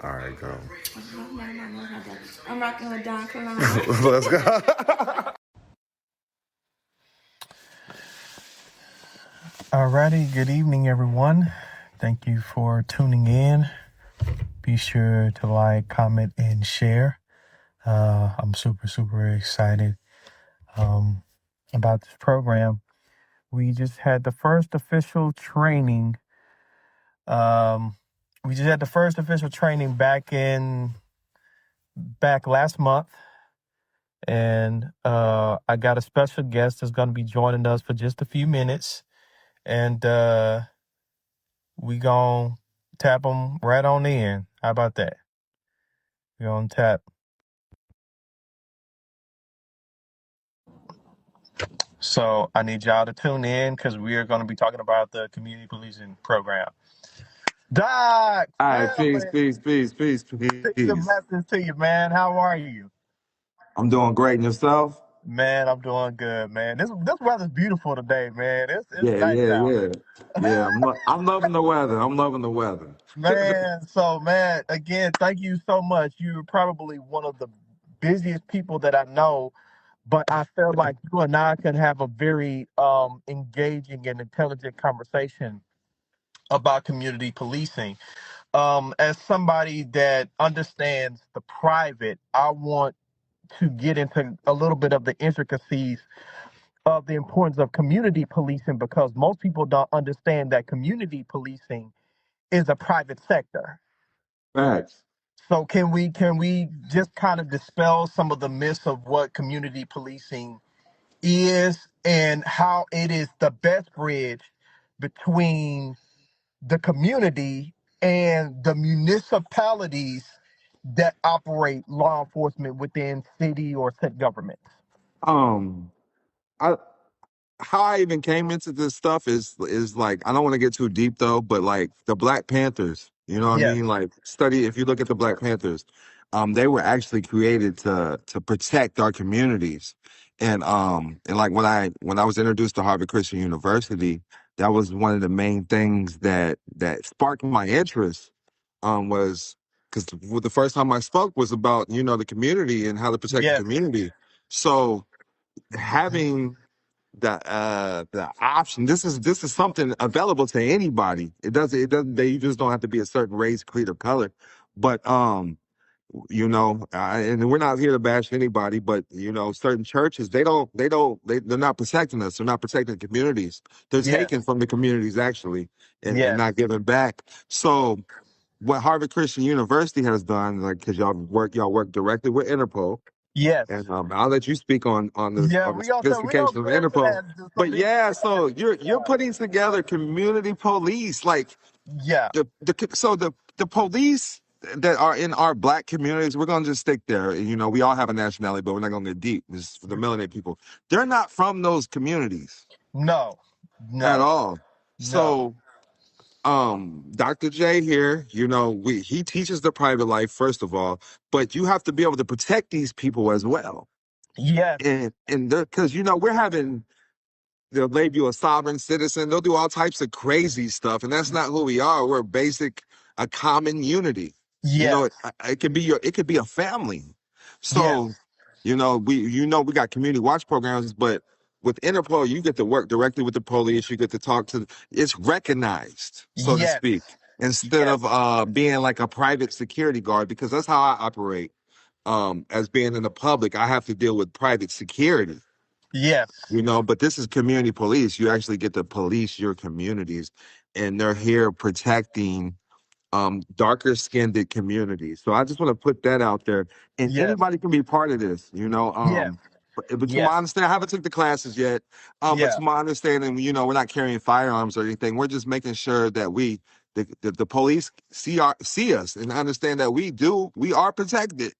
All right, go. I'm rocking with Don Kilam. Let's go. Alrighty, good evening, everyone. Thank you for tuning in. Be sure to like, comment, and share. I'm super excited about this program. We just had the first official training. Back last month, and I got a special guest that's going to be joining us for just a few minutes, and we gonna tap them right on in. How about that? We're gonna tap. So I need y'all to tune in because we are going to be talking about the community policing program. Doc, All right, family, peace. peace and blessings to you, man. How are you? I'm doing great, and yourself? Man, I'm doing good, man. This weather's beautiful today, man. It's Yeah, nice yeah, out. yeah, yeah. I'm loving the weather. I'm loving the weather. Man, so man, again, thank you so much. You're probably one of the busiest people that I know, but I feel like you and I can have a very engaging and intelligent conversation about community policing. As somebody that understands the private, I want to get into a little bit of the intricacies of the importance of community policing because most people don't understand that community policing is a private sector. Facts. So can we just kind of dispel some of the myths of what community policing is and how it is the best bridge between the community and the municipalities that operate law enforcement within city or state governments? Um, I how I even came into this stuff is like I don't want to get too deep though, but like the Black Panthers, you know what I Yes, mean? Like study if you look at the Black Panthers, they were actually created to protect our communities. And like when I was introduced to Harvard Christian University, that was one of the main things that sparked my interest. Was because the first time I spoke was about the community and how to protect the yes, community. So having the option. This is something available to anybody. It doesn't you just don't have to be a certain race, creed, or color. But and we're not here to bash anybody, but certain churches they're not protecting us. They're not protecting the communities. They're yes, taking from the communities actually and yes, not giving back. So what Harvard Christian University has done, like because y'all work directly with Interpol, yes. and I'll let you speak on the Yeah, on the we gonna sophistication of go into Interpol. that just a But bit. yeah, so you're putting together community police, like Yeah, the police that are in our Black communities. We're gonna just stick there. We all have a nationality, but we're not gonna get deep. This is for the melanated people. They're not from those communities no, at no, all. no. So Dr. J here, he teaches the private life first of all, but you have to be able to protect these people as well. Yes, And because we're having they'll label you a sovereign citizen, they'll do all types of crazy stuff, and that's not who we are. We're a common unity. yes, It could be a family. yes, So we got community watch programs, but with Interpol you get to work directly with the police. You get to talk to it's recognized, so to yes, speak, instead yes, of being like a private security guard, because that's how I operate. As being in the public, I have to deal with private security, yes, but this is community police. You actually get to police your communities, and they're here protecting darker skinned communities. So I just want to put that out there, and yes, anybody can be part of this. yes, But to yes, my understanding, I haven't took the classes yet. But yeah, to my understanding, we're not carrying firearms or anything. We're just making sure that the police see us and understand that we are protected.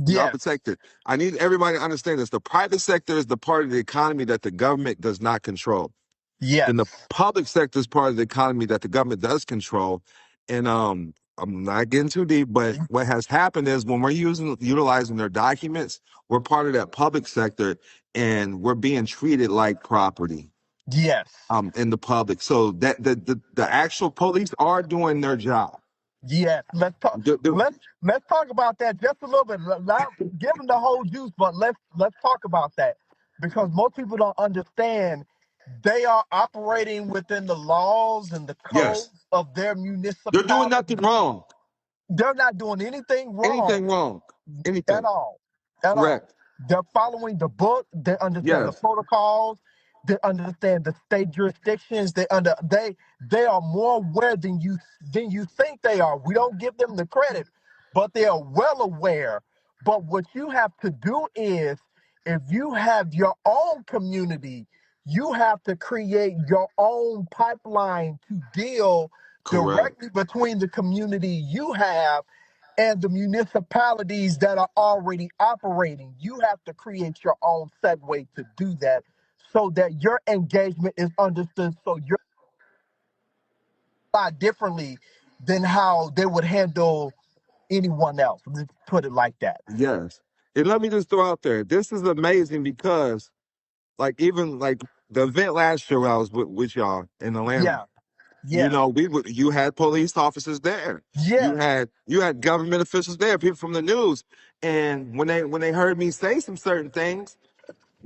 We are yes, protected. I need everybody to understand this. The private sector is the part of the economy that the government does not control. yes, Then the public sector is part of the economy that the government does control. And I'm not getting too deep, but what has happened is when we're utilizing their documents, we're part of that public sector, and we're being treated like property yes, in the public. So that the actual police are doing their job. Yes, let's talk. Do, Let's talk about that just a little bit. Not give them the whole juice, but let's talk about that because most people don't understand. They are operating within the laws and the yes, codes of their they're doing municipality. nothing wrong. They're not doing anything wrong Anything wrong? at Anything? all. At all. Correct. They're following the book. They understand the Yes. protocols. They understand the state jurisdictions. They are more aware than you think they are. We don't give them the credit, but they are well aware. But what you have to do is, if you have your own community, you have to create your own pipeline to deal Correct. directly between the community you have and the municipalities that are already operating. You have to create your own segue to do that so that your engagement is understood, so you're a lot differently than how they would handle anyone else. Let's put it like that. Yes. And let me just throw out there, this is amazing because like even like the event last year I was with y'all in Atlanta. Yeah. You Yes. know, you had police officers there. Yes. You had government officials there, people from the news. And when they heard me say some certain things,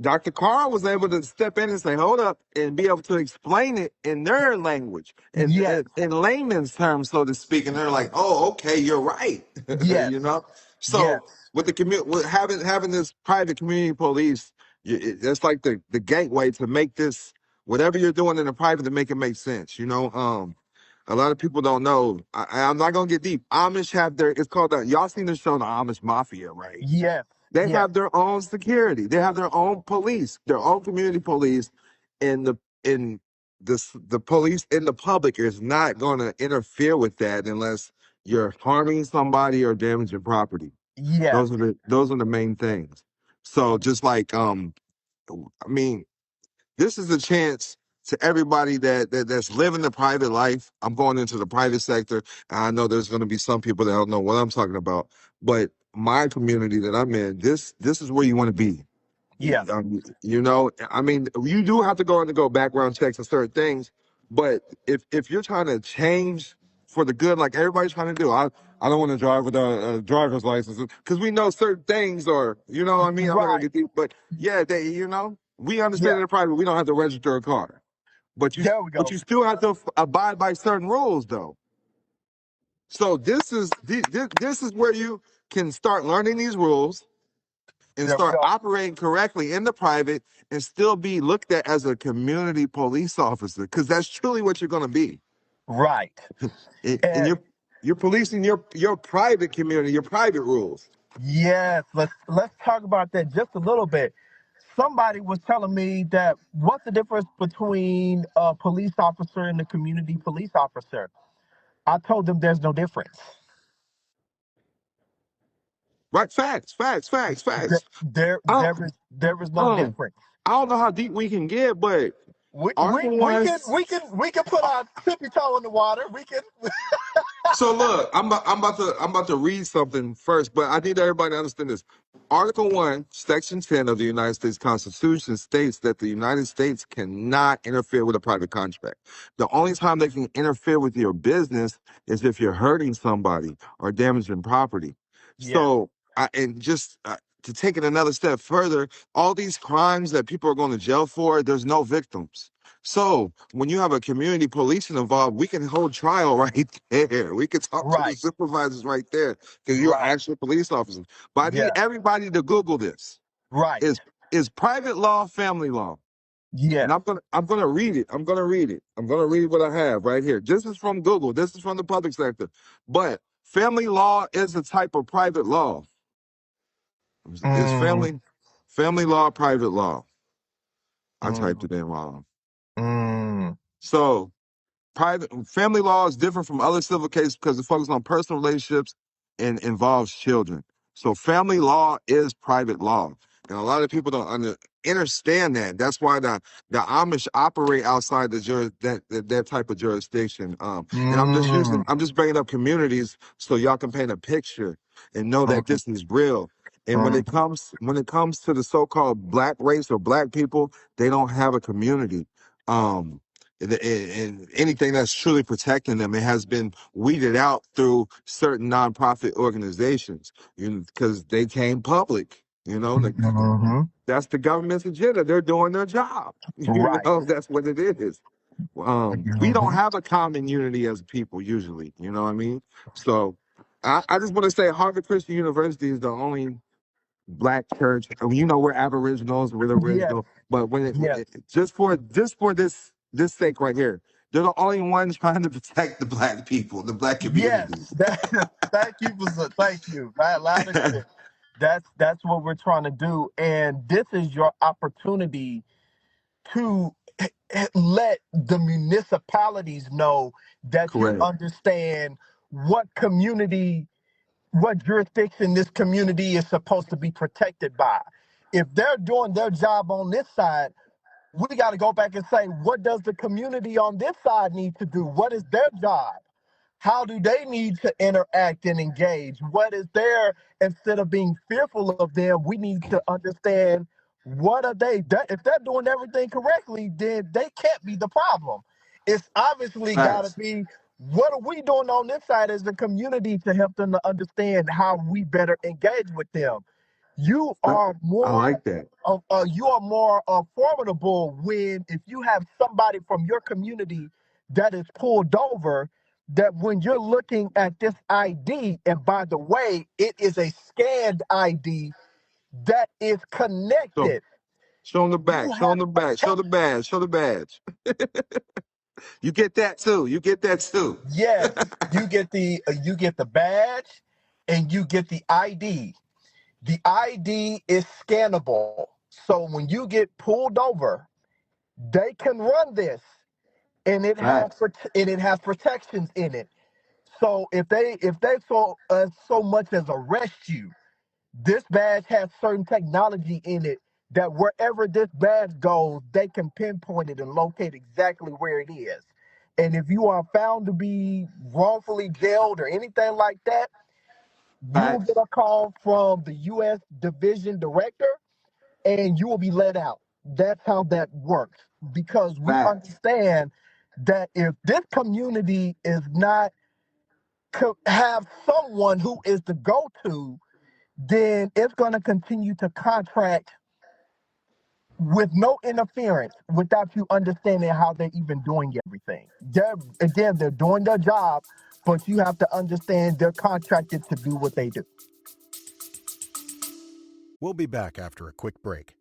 Dr. Carr was able to step in and say, hold up, and be able to explain it in their language, Yes. in layman's terms, so to speak. And they're like, oh, okay, you're right. Yes. You know? Yes. So with the with having this private community police, that's like the gateway to make this, whatever you're doing in the private, to make it make sense. You know, a lot of people don't know. I'm not gonna get deep. Amish have their, it's called y'all seen the show, The Amish Mafia, right? Yes. They Yes. have their own security. They have their own police, their own community police, and the police in the public is not going to interfere with that unless you're harming somebody or damaging property. Yes. Those are the main things. So just like I mean, this is a chance to everybody that's living the private life. I'm going into the private sector. And I know there's going to be some people that don't know what I'm talking about, but my community that I'm in, this is where you want to be. Yeah. You know, I mean, you do have to go undergo background checks and certain things, but if you're trying to change for the good, like everybody's trying to do, I don't want to drive without a driver's license because we know certain things, or you know what I mean. I'm not gonna Right. get deep, but yeah, you know, we understand Yeah. in the private we don't have to register a car, There we but go. you still have to abide by certain rules, though. So this is where you can start learning these rules and There we start go. operating correctly in the private and still be looked at as a community police officer, because that's truly what you're going to be. Right. And And you're policing your private community, your private rules. yes, let's talk about that just a little bit. Somebody was telling me that what's the difference between a police officer and a community police officer? I told them there's no difference. Right? Facts. There I there don't, is there is no um, difference. I don't know how deep we can get, but We we, Article we One. can we can we can put our tippy toe in the water. We can. So look, I'm about to read something first, but I need everybody to understand this. Article 1, Section 10 of the United States Constitution states that the United States cannot interfere with a private contract. The only time they can interfere with your business is if you're hurting somebody or damaging property. Yes. So, and just to take it another step further, all these crimes that people are going to jail for, there's no victims. So when you have a community policing involved, we can hold trial right there. We can talk to the Right. supervisors right there because you're Right. actual police officers. But I need Yes. everybody to Google this. Right. Is private law family law? And Yes. I'm gonna read it. I'm gonna read it. I'm gonna read what I have right here. This is from Google. This is from the public sector. But family law is a type of private law. Is Mm, family law private law? I typed mm, it in wrong. mm, So private family law is different from other civil cases because it focuses on personal relationships and involves children. So family law is private law, and a lot of people don't understand that. That's why the Amish operate outside that type of jurisdiction. And mm, I'm just bringing up communities so y'all can paint a picture and know that mm, this is real. And mm. when it comes to the so-called black race or black people, they don't have a community. Um, And anything that's truly protecting them, it has been weeded out through certain nonprofit organizations, because they came public. Hmm. That's the government's agenda. They're doing their job. Right. That's what it is. We don't Hmm. have a common unity as a people usually. You know what I mean? So I just want to say Harvard Christian University is the only black church. I mean, we're aboriginals, we're the Yes. original, but when Yes. just for this sake right here, they're the only ones trying to protect the black people, the black Yes. communities. Thank you thank you. Loud and clear. That's what we're trying to do, and this is your opportunity to let the municipalities know that you Correct. understand what community, what jurisdiction this community is supposed to be protected by. If they're doing their job on this side, we got to go back and say, what does the community on this side need to do? What is their job? How do they need to interact and engage? What is their, instead of being fearful of them, we need to understand what are they, if they're doing everything correctly, then they can't be the problem. It's obviously got to Facts. be, what are we doing on this side as the community to help them to understand how we better engage with them? You I, are I more like that. formidable when, if you have somebody from your community that is pulled over, that when you're looking at this ID, and by the way, it is a scanned ID that is So connected. show them the You back, show them have the a back, show the badge, show the badge. You get that too. You get that too. yes, you get the badge and you get the ID. The ID is scannable. So when you get pulled over, they can run this, and Facts. it has protections in it. So if they so much as arrest you, this badge has certain technology in it that wherever this badge goes, they can pinpoint it and locate exactly where it is. And if you are found to be wrongfully jailed or anything like that, you will get Facts. a call from the U.S. Division Director, and you will be let out. That's how that works, because we Facts. understand that if this community is not have someone who is the go-to, then it's going to continue to contract with no interference without you understanding how they're even doing everything. They're doing their job, but you have to understand they're contracted to do what they do. We'll be back after a quick break.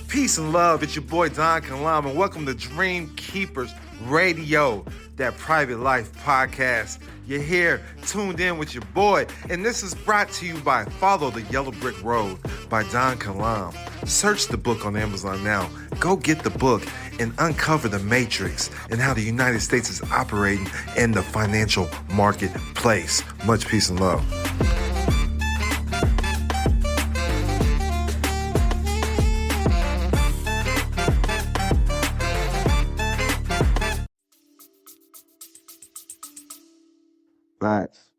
Peace and love. It's your boy Don Kilam, and welcome to Dream Keepers Radio, that private life podcast. You're here, tuned in with your boy, and this is brought to you by Follow the Yellow Brick Road by Don Kilam. Search the book on Amazon now. Go get the book and uncover the matrix and how the United States is operating in the financial marketplace. Much peace and love. Facts.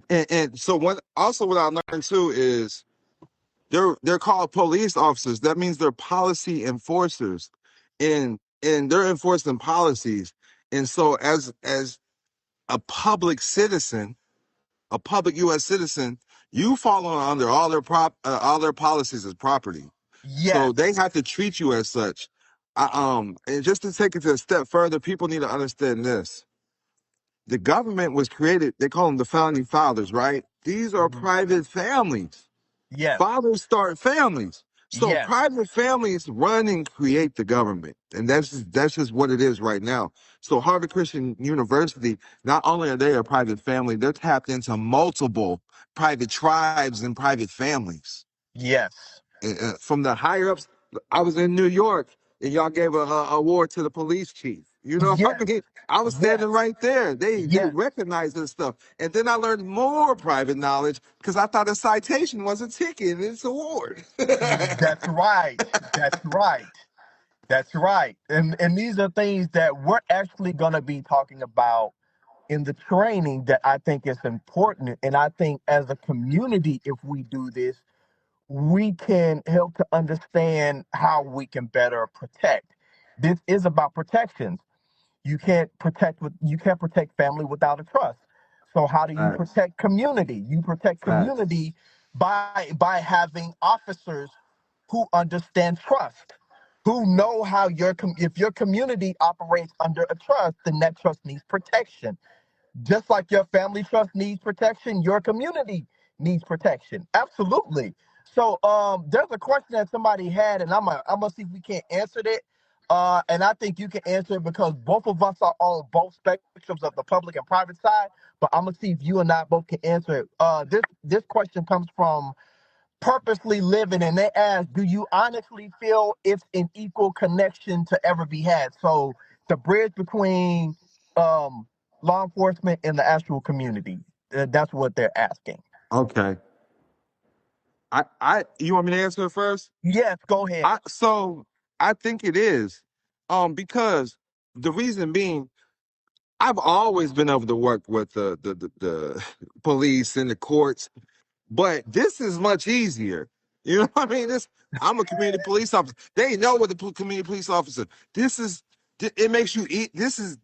And so what I learned too is they're called police officers. That means they're policy enforcers, and they're enforcing policies. And so as a public citizen, a public U.S. citizen, you fall under all their policies as property. Yes, So they have to treat you as such. And just to take it a step further, people need to understand this. The government was created, they call them the founding fathers, right? These are mhm, private families. yes, Fathers start families. So yes, private families run and create the government. And that's just what it is right now. So Harvard Christian University, not only are they a private family, they're tapped into multiple private tribes and private families. yes. From the higher ups, I was in New York and y'all gave a award to the police chief. You know, Yes, I was yes, standing right there. They yes. recognized this stuff. And then I learned more private knowledge because I thought a citation was a ticket and it's a award. That's right. That's right. That's right. And these are things that we're actually going to be talking about in the training that I think is important. And I think as a community, if we do this, we can help to understand how we can better protect. This is about protections. You can't protect family without a trust. So how do you Facts. protect community? You protect Facts. community by having officers who understand trust, who know how if your community operates under a trust, then that trust needs protection. Just like your family trust needs protection, your community needs protection. Absolutely. So there's a question that somebody had, and I'm gonna see if we can't answer it. And I think you can answer it because both of us are on both spectrums of the public and private side. But I'm gonna see if you and I both can answer it. This question comes from Purposely Living, and they ask, do you honestly feel it's an equal connection to ever be had? So the bridge between um, law enforcement and the actual community. That's what they're asking. Okay. You want me to answer it first? Yes, go ahead. So I think it is. Because the reason being, I've always been able to work with the police and the courts, but this is much easier. You know what I mean? I'm a community police officer. They know what the community police officer. It makes you eat.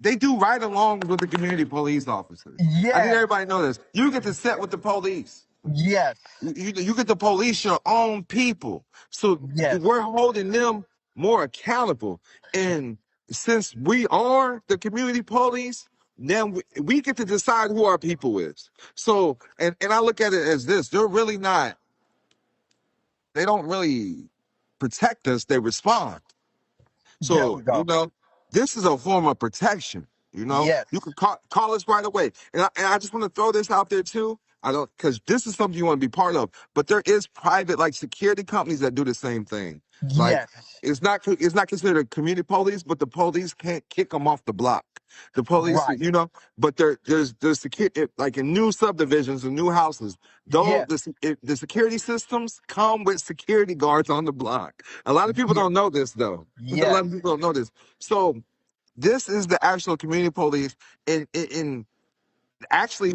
They do right along with the community police officers. I think Yes, everybody know this. You get to sit with the police. yes, You get to police your own people. So yes, we're holding them more accountable. And since we are the community police, then we get to decide who our people is. So, and I look at it as this, they don't really protect us, they respond. there we So, go. this is a form of protection. Yes, You can call us right away. And I just want to throw this out there too. I don't, because this is something you want to be part of. But there is private, like security companies that do the same thing. Like yes, it's not considered a community police, but the police can't kick them off the block. The police, right, but there's security, like in new subdivisions and new houses. Though yes, the security systems come with security guards on the block. A lot of people yes, don't know this though. A yes, lot of people don't know this. So this is the actual community police, and actually,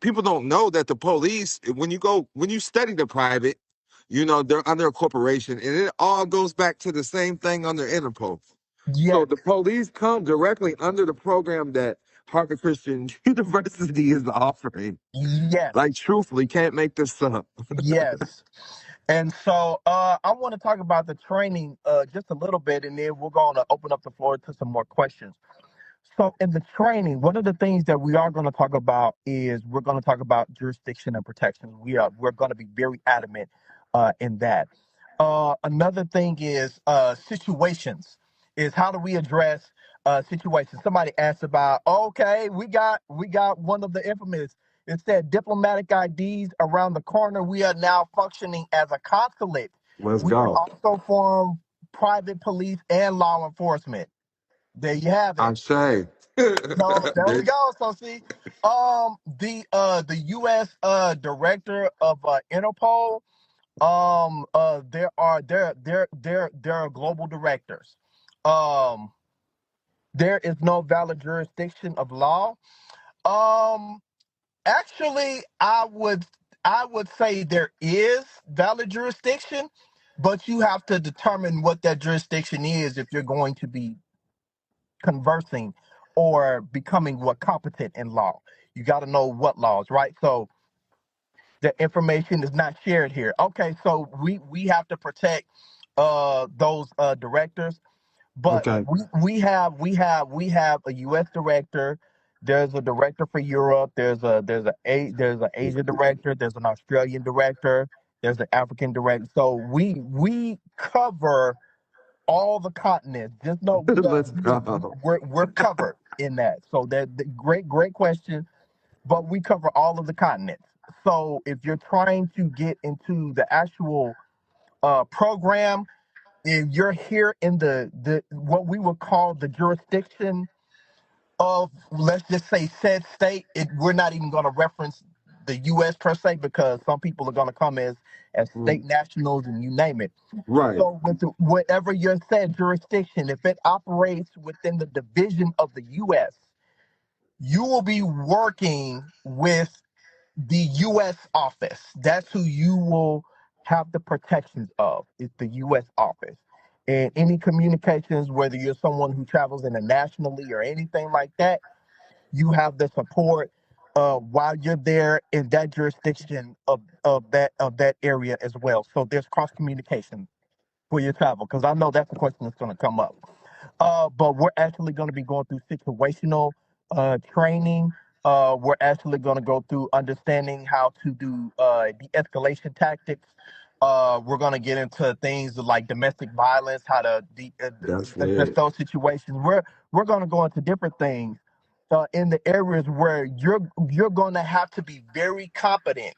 people don't know that the police, when you study the private, they're under a corporation, and it all goes back to the same thing under Interpol. So yes, the police come directly under the program that Harvard Christian University is offering. yes, Like, truthfully, can't make this up. yes. And so I want to talk about the training just a little bit, and then we're going to open up the floor to some more questions. So in the training, one of the things that we are going to talk about is we're going to talk about jurisdiction and protection. We're going to be very adamant in that. Another thing is situations. Is how do we address situations? Somebody asked about. Okay, we got one of the infamous. It said diplomatic IDs around the corner. We are now functioning as a consulate. Let's We can go. also form private police and law enforcement. There you have it. I say. So there we go. So see, the U.S. Director of Interpol, there are global directors. Um, there is no valid jurisdiction of law. Um, actually, I would say there is valid jurisdiction, but you have to determine what that jurisdiction is if you're going to be conversing or becoming what competent in law. You got to know what laws, right? So the information is not shared here. Okay, so we have to protect those directors, but Okay. we have a U.S. director. There's a director for Europe. There's a Asia director. There's an Australian director. There's an African director. So we cover all the continents. Just know Let's go. we're covered in that. So that the great question, but we cover all of the continents. So if you're trying to get into the actual program, if you're here in the what we would call the jurisdiction of, let's just say, said state, we're not even going to reference the U.S. per se, because some people are going to come as Mm. state nationals and you name it. Right. So with whatever your said jurisdiction, if it operates within the division of the U.S., you will be working with the U.S. office. That's who you will have the protections of. It's the U.S. office. And any communications, whether you're someone who travels internationally or anything like that, you have the support while you're there in that jurisdiction of that area as well. So there's cross communication for your travel, because I know that's the question that's going to come up. But we're actually going to be going through situational training. We're actually going to go through understanding how to do de-escalation tactics. We're going to get into things like domestic violence, how to That's address lit. those situations. We're going to go into different things in the areas where you're going to have to be very competent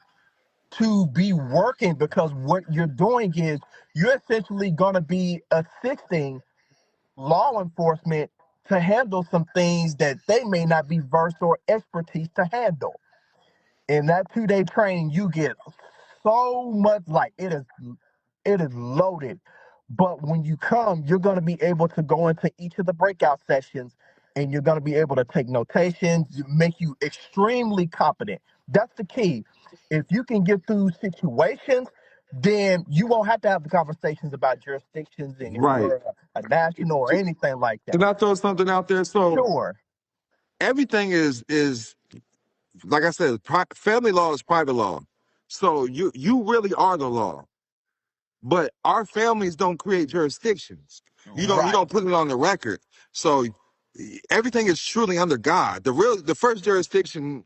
to be working, because what you're doing is you're essentially going to be assisting law enforcement to handle some things that they may not be versed or expertise to handle. In that 2 day training, you get so much, like it is loaded. But when you come, you're going to be able to go into each of the breakout sessions, and you're going to be able to take notations, make you extremely competent. That's the key. If you can get through situations, then you won't have to have the conversations about jurisdictions and if Right. you're a national or anything like Can that. I throw something out there? So Sure. everything is like I said, family law is private law. So you really are the law. But our families don't create jurisdictions. You Right. don't put it on the record. So everything is truly under God. The first jurisdiction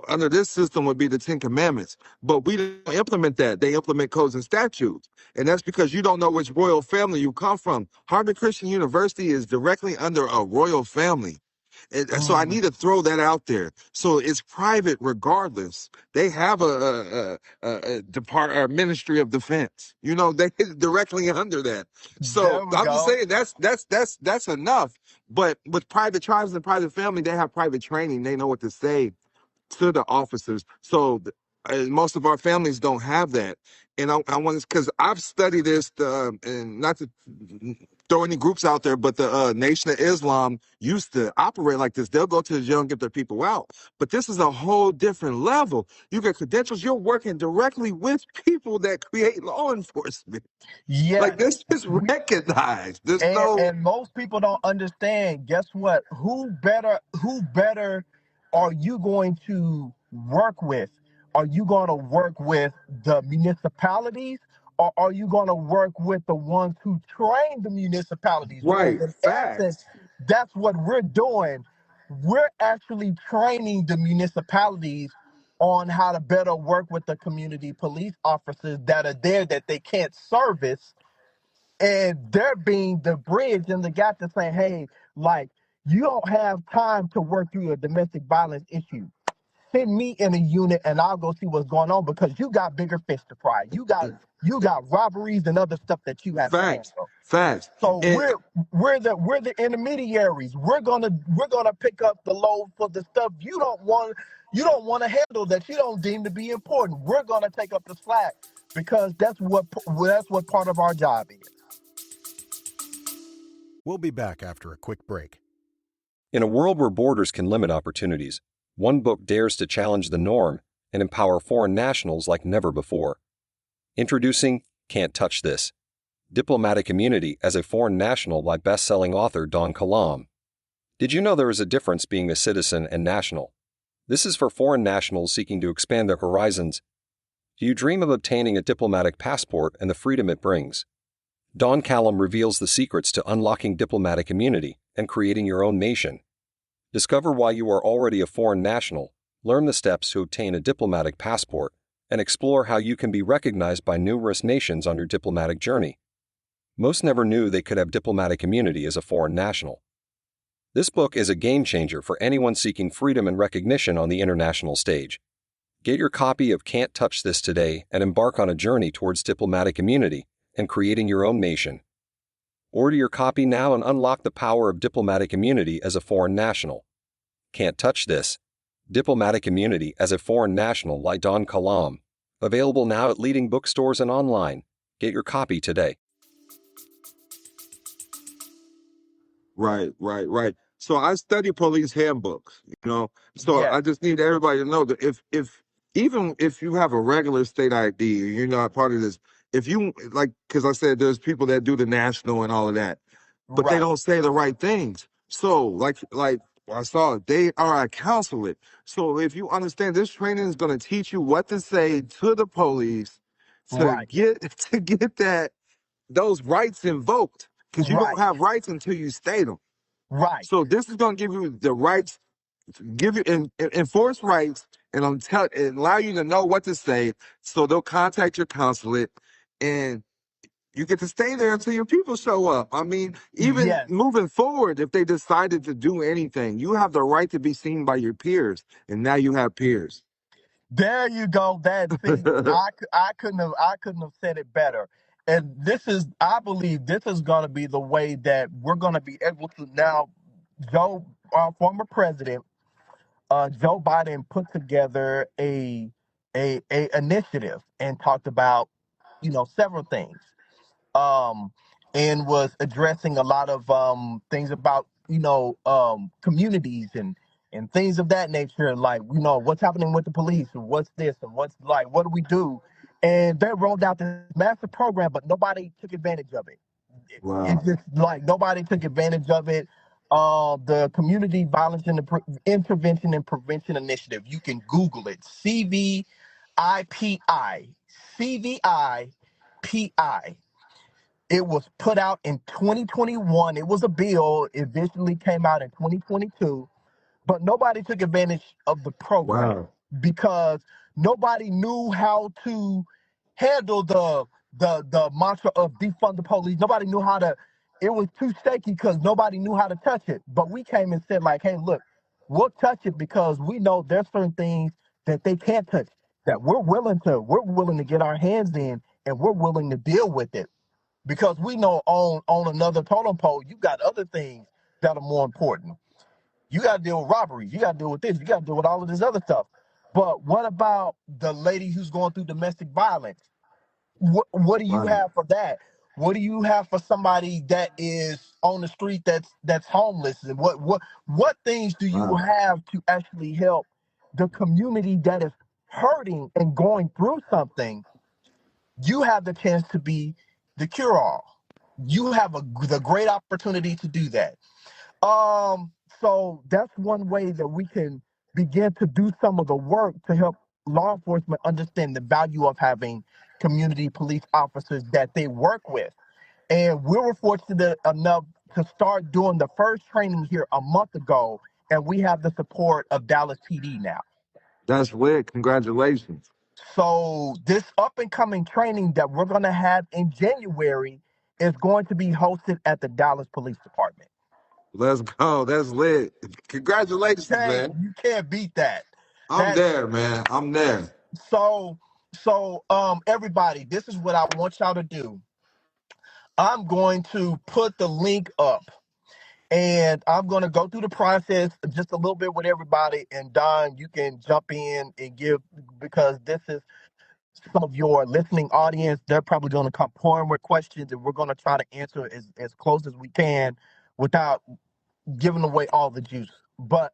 under this system would be the Ten Commandments. But we don't implement that. They implement codes and statutes. And that's because you don't know which royal family you come from. Harvard Christian University is directly under a royal family. So I Mm, need to throw that out there. So it's private regardless. They have a depart or Ministry of Defense. You know, they directly under that. So there we I'm just go. saying that's enough. But with private tribes and private family, they have private training. They know what to say to the officers. So most of our families don't have that. And I want, because I've studied this, and not to throw any groups out there, but the Nation of Islam used to operate like this. They'll go to the jail and get their people out. But this is a whole different level. You get credentials. You're working directly with people that create law enforcement. Yes. Like, this is recognized. There's no And most people don't understand. Guess what? Who better are you going to work with? Are you going to work with the municipalities, or are you going to work with the ones who train the municipalities? Because right in essence, facts. that's what we're doing. We're actually training the municipalities on how to better work with the community police officers that are there that they can't service, and they're being the bridge and the gap to say, hey, like, you don't have time to work through a domestic violence issue. Send me in a unit and I'll go see what's going on, because you got bigger fish to fry. You got robberies and other stuff that you have to Facts. handle. Facts. So And we're the intermediaries. We're gonna pick up the load for the stuff you don't want to handle, that you don't deem to be important. We're gonna take up the slack, because that's what part of our job is. We'll be back after a quick break. In a world where borders can limit opportunities, one book dares to challenge the norm and empower foreign nationals like never before. Introducing Can't Touch This: Diplomatic Immunity as a Foreign National by best-selling author Don Kilam. Did you know there is a difference being a citizen and national? This is for foreign nationals seeking to expand their horizons. Do you dream of obtaining a diplomatic passport and the freedom it brings? Don Kilam reveals the secrets to unlocking diplomatic immunity and creating your own nation. Discover why you are already a foreign national, learn the steps to obtain a diplomatic passport, and explore how you can be recognized by numerous nations on your diplomatic journey. Most never knew they could have diplomatic immunity as a foreign national. This book is a game changer for anyone seeking freedom and recognition on the international stage. Get your copy of Can't Touch This today and embark on a journey towards diplomatic immunity and creating your own nation. Order your copy now and unlock the power of diplomatic immunity as a foreign national. Can't touch this. Diplomatic immunity as a foreign national by Don Kilam. Available now at leading bookstores and online. Get your copy today. Right, right, right. So I study police handbooks, So Yes. I just need everybody to know that if even if you have a regular state ID or you're not part of this, if you like, because I said there's people that do the national and all of that, but they Right. don't say the right things. So like I saw they are a consulate. So if you understand, this training is going to teach you what to say to the police to Right. get those rights invoked, because you don't Right. have rights until you state them. Right. So this is going to give you the rights, give you enforce rights, and and allow you to know what to say. So they'll contact your consulate, and you get to stay there until your people show up. I mean, even Yes. moving forward, if they decided to do anything, you have the right to be seen by your peers, and now you have peers. There you go. I couldn't have said it better. And I believe this is going to be the way that we're going to be able to now. Our former president, Joe Biden, put together a initiative and talked about, several things. um, and was addressing a lot of things about communities and things of that nature, like what's happening with the police and what's this and what's like what do we do, and they rolled out this massive program, but nobody took advantage of it. It's Wow. just like nobody took advantage of it. The Community Violence and Intervention and Prevention Initiative. You can Google it. CVIPI. CVIPI. It was put out in 2021. It was a bill. It eventually came out in 2022, but nobody took advantage of the program Wow. because nobody knew how to handle the mantra of defund the police. Nobody knew how to. It was too shaky because nobody knew how to touch it. But we came and said like, hey, look, we'll touch it because we know there's certain things that they can't touch that we're willing to get our hands in and we're willing to deal with it because we know on another totem pole you got other things that are more important. You got to deal with robberies. You got to deal with this. You got to deal with all of this other stuff. But what about the lady who's going through domestic violence? What do you Wow. have for that? What do you have for somebody that is on the street that's homeless? And what things do you Wow. have to actually help the community that is hurting and going through something? You have the chance to be the cure-all. You have the great opportunity to do that. Um, so that's one way that we can begin to do some of the work to help law enforcement understand the value of having community police officers that they work with. And we were fortunate enough to start doing the first training here a month ago, and we have the support of Dallas PD now. That's lit. Congratulations. So this up and coming training that we're going to have in January is going to be hosted at the Dallas Police Department. Let's go. That's lit. Congratulations, man. You can't beat that. I'm That there, man. I'm there. so everybody, this is what I want y'all to do. I'm going to put the link up and I'm going to go through the process just a little bit with everybody, and Don, you can jump in and give, because this is some of your listening audience. They're probably going to come pouring with questions, and we're going to try to answer as close as we can without giving away all the juice. But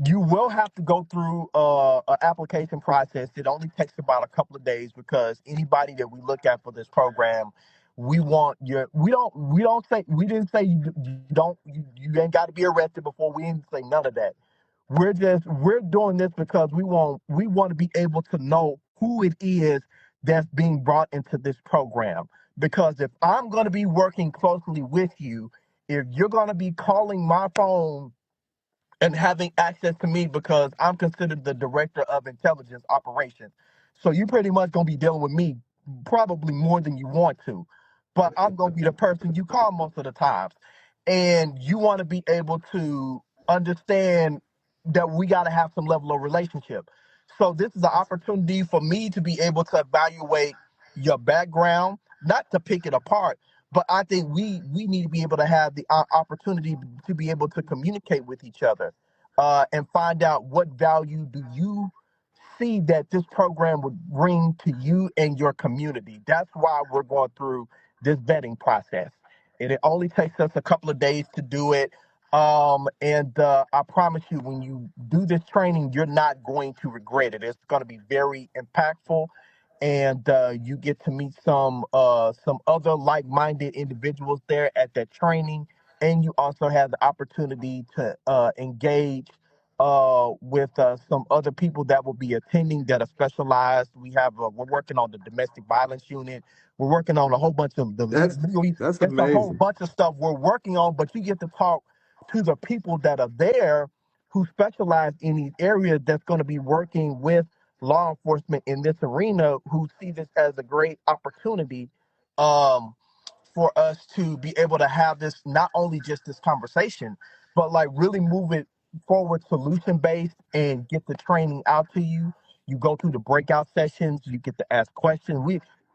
you will have to go through an application process. It only takes about a couple of days because anybody that we look at for this program, we didn't say you ain't got to be arrested before. We didn't say none of that. We're doing this because we want to be able to know who it is that's being brought into this program. Because if I'm going to be working closely with you, if you're going to be calling my phone and having access to me because I'm considered the director of intelligence operations. So you pretty much gonna be dealing with me probably more than you want to. But I'm gonna be the person you call most of the times. And you want to be able to understand that we gotta have some level of relationship. So this is an opportunity for me to be able to evaluate your background, not to pick it apart, but I think we need to be able to have the opportunity to be able to communicate with each other, and find out what value do you see that this program would bring to you and your community. That's why we're going through this vetting process. And it only takes us a couple of days to do it. And I promise you, when you do this training, you're not going to regret it. It's going to be very impactful, and you get to meet some other like-minded individuals there at that training, and you also have the opportunity to engage with some other people that will be attending that are specialized. We're working on the domestic violence unit. We're working on a whole bunch of the That's legal. that's It's a whole amazing. bunch of stuff we're working on, but you get to talk to the people that are there who specialize in these areas that's going to be working with law enforcement in this arena, who see this as a great opportunity, um, for us to be able to have this, not only just this conversation, but like really move it forward solution based and get the training out to you. You go through the breakout sessions, you get to ask questions.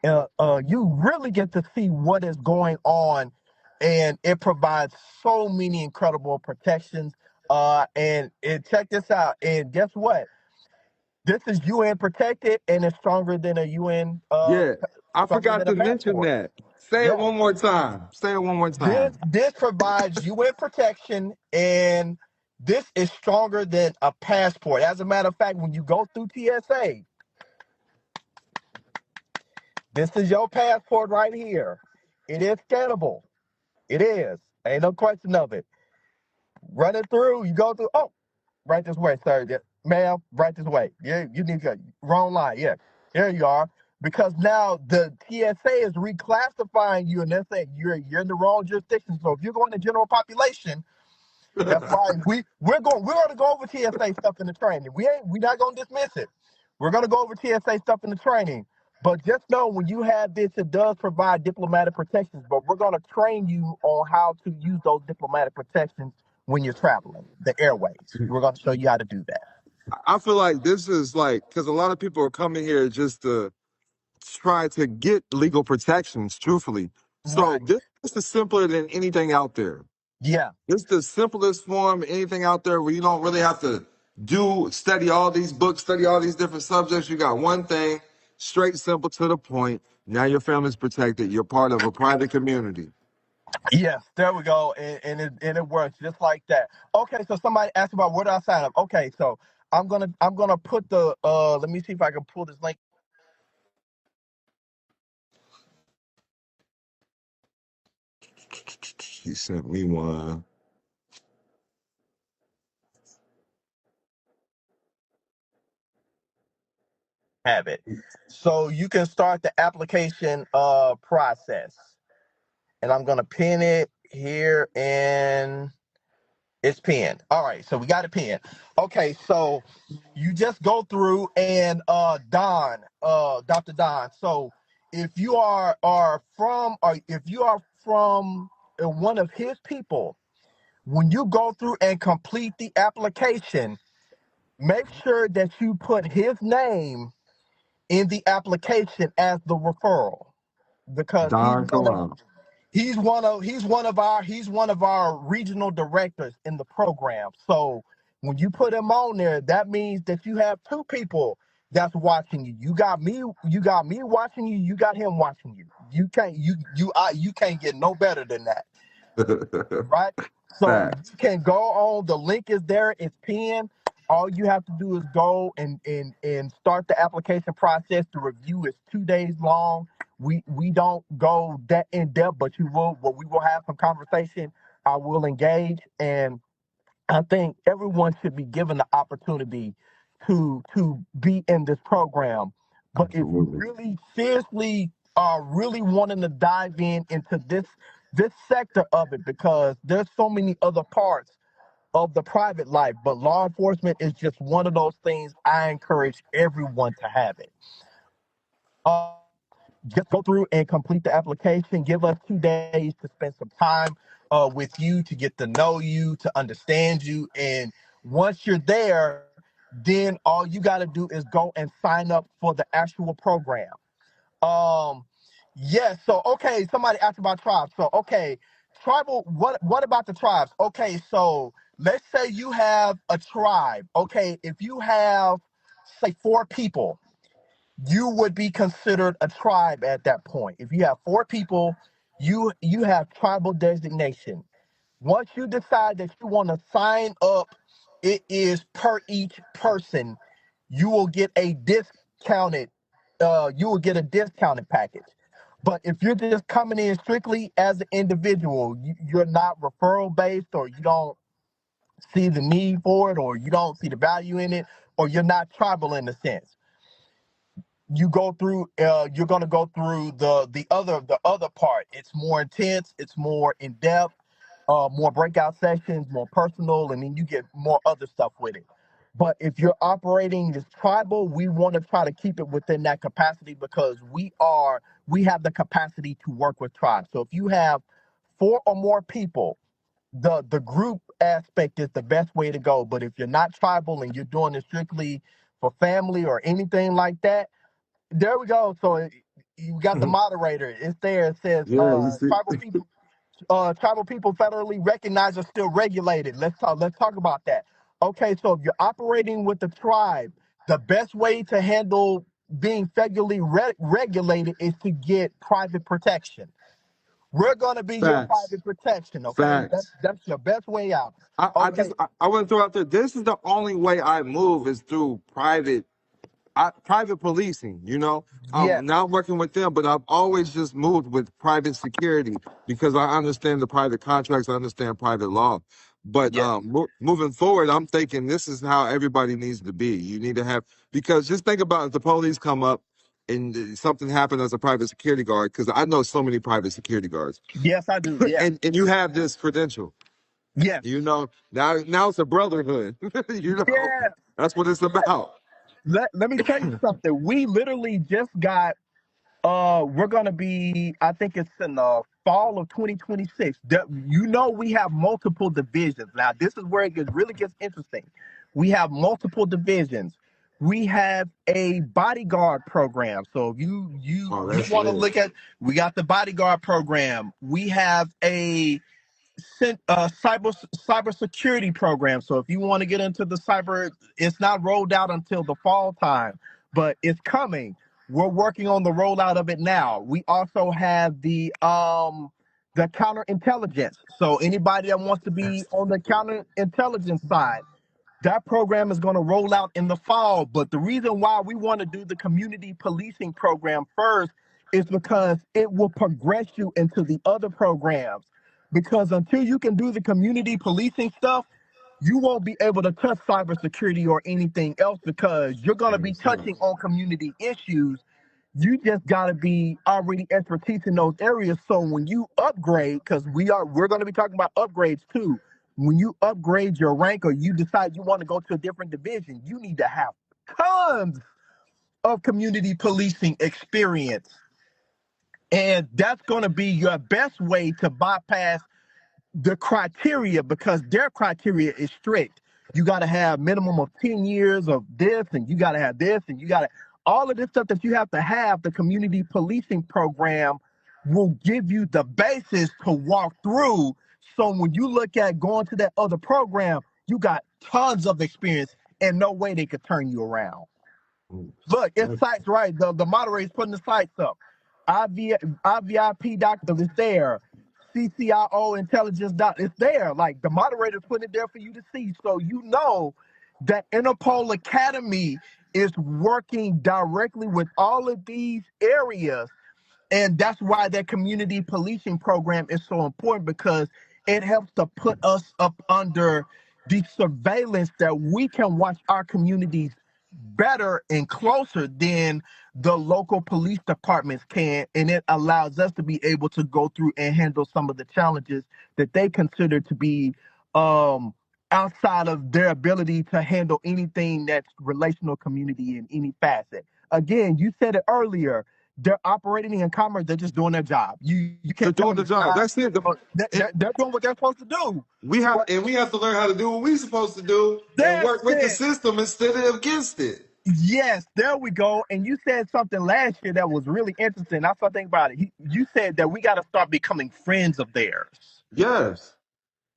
You really get to see what is going on, and it provides so many incredible protections. And check this out. And guess what? This is UN protected, and it's stronger than a UN, Yeah, I stronger forgot than a to mention passport. that. Say it Yeah. one more time. Say it one more This time. this provides UN protection, and this is stronger than a passport. As a matter of fact, when you go through TSA, this is your passport right here. It is scannable. It is. Ain't no question of it. Run it through. You go through. Oh, right this way, sir. Yeah, ma'am, right this way. Yeah, you need to go. Wrong line. Yeah, there you are. Because now the TSA is reclassifying you, and they're saying you're in the wrong jurisdiction. So if you're going to general population, that's why we're gonna go over TSA stuff in the training. We're not gonna dismiss it. We're gonna go over TSA stuff in the training. But just know when you have this, it does provide diplomatic protections. But we're gonna train you on how to use those diplomatic protections when you're traveling the airways. We're gonna show you how to do that. I feel like this is like because a lot of people are coming here just to try to get legal protections, truthfully. So Right. this is simpler than anything out there. Yeah. This is the simplest form of anything out there where you don't really have to study all these books, study all these different subjects. You got one thing, straight, simple, to the point. Now your family's protected. You're part of a private community. Yes, there we go, and it works just like that. Okay, so somebody asked about where do I sign up. Okay, so I'm gonna put the let me see if I can pull this link. He sent me one. Have it. So you can start the application process. And I'm gonna pin it here, and it's pinned. All right, so we got it pinned. Okay, so you just go through, and Dr. Don. So if you are from, or if you are from one of his people, when you go through and complete the application, make sure that you put his name in the application as the referral, because Don Kilam. he's one of our regional directors in the program. So when you put him on there, that means that you have two people that's watching you. You got me watching you, you got him watching you. You can't get no better than that, right? So Facts. you can go on. The link is there. It's pinned. All you have to do is go and start the application process. The review is 2 days long. We don't go that in depth, but we will have some conversation. I will engage, and I think everyone should be given the opportunity to be in this program. But if you Absolutely. really seriously are really wanting to dive into this sector of it, because there's so many other parts of the private life, but law enforcement is just one of those things. I encourage everyone to have it. Uh, just go through and complete the application. Give us 2 days to spend some time with you, to get to know you, to understand you. And once you're there, then all you got to do is go and sign up for the actual program. Um, Yes. So okay, somebody asked about tribes. So okay, tribal. What about the tribes? Okay, so let's say you have a tribe. Okay, if you have say 4 people, you would be considered a tribe at that point. If you have 4 people, you have tribal designation. Once you decide that you want to sign up, it is per each person. You will get a discounted. You will get a discounted package. But if you're just coming in strictly as an individual, you're not referral based, or you don't see the need for it, or you don't see the value in it, or you're not tribal in a sense. You go through. You're gonna go through the other part. It's more intense. It's more in depth, more breakout sessions, more personal, and then you get more other stuff with it. But if you're operating as tribal, we want to try to keep it within that capacity because we have the capacity to work with tribes. So if you have 4 or more people, the group aspect is the best way to go. But if you're not tribal and you're doing it strictly for family or anything like that, there we go. So you got the moderator. It's there. It says Yeah, you see. tribal people federally recognized are still regulated. Let's talk about that. Okay, so if you're operating with the tribe, the best way to handle being federally regulated is to get private protection. We're gonna be your Facts. private protection. Okay, Facts. that's your best way out. I Okay. I want to throw out there. This is the only way I move is through private policing, you know. Yes. Now I'm working with them, but I've always just moved with private security because I understand the private contracts, I understand private law. But Yes. moving forward, I'm thinking this is how everybody needs to be. You need to have, because just think about if the police come up and something happened as a private security guard, because I know so many private security guards, Yes, I do. Yes. and you have this credential. Yes. You know, now it's a brotherhood. You know, Yes. that's what it's about. Let me tell you something. We literally just got we're gonna be, I think it's in the fall of 2026. We have multiple divisions. Now, this is where really gets interesting. We have multiple divisions. We have a bodyguard program. So if Oh, you that's want to lit. look at, we got the bodyguard program. We have a cybersecurity program. So if you want to get into the cyber, it's not rolled out until the fall time, but it's coming. We're working on the rollout of it now. We also have the counterintelligence. So anybody that wants to be on the counterintelligence side, that program is going to roll out in the fall. But the reason why we want to do the community policing program first is because it will progress you into the other programs. Because until you can do the community policing stuff, you won't be able to touch cybersecurity or anything else because you're going to be Yes, sir. touching on community issues. You just got to be already expertise in those areas. So when you upgrade, because we're going to be talking about upgrades too. When you upgrade your rank or you decide you want to go to a different division, you need to have tons of community policing experience. And that's going to be your best way to bypass the criteria because their criteria is strict. You got to have minimum of 10 years of this, and you got to have this, and you got to all of this stuff that you have to have. The community policing program will give you the basis to walk through. So when you look at going to that other program, you got tons of experience and no way they could turn you around. Look, it's That's sites right. The moderator's putting the sites up. IVIP doctor is there. CCIO intelligence doc is there. Like the moderator's putting it there for you to see. So you know that Interpol Academy is working directly with all of these areas, and that's why that community policing program is so important because it helps to put us up under the surveillance that we can watch our communities better and closer than the local police departments can. And it allows us to be able to go through and handle some of the challenges that they consider to be um, outside of their ability to handle anything that's relational community in any facet. Again, you said it earlier, they're operating in commerce. They're just doing their job. You they're can't tell doing them the it's job. not. That's it. They're doing what they're supposed to do. We have But and we have to learn how to do what we're supposed to do and that's work with the it. system instead of against it. Yes, there we go. And you said something last year that was really interesting. I started thinking about it. You said that we got to start becoming friends of theirs. Yes,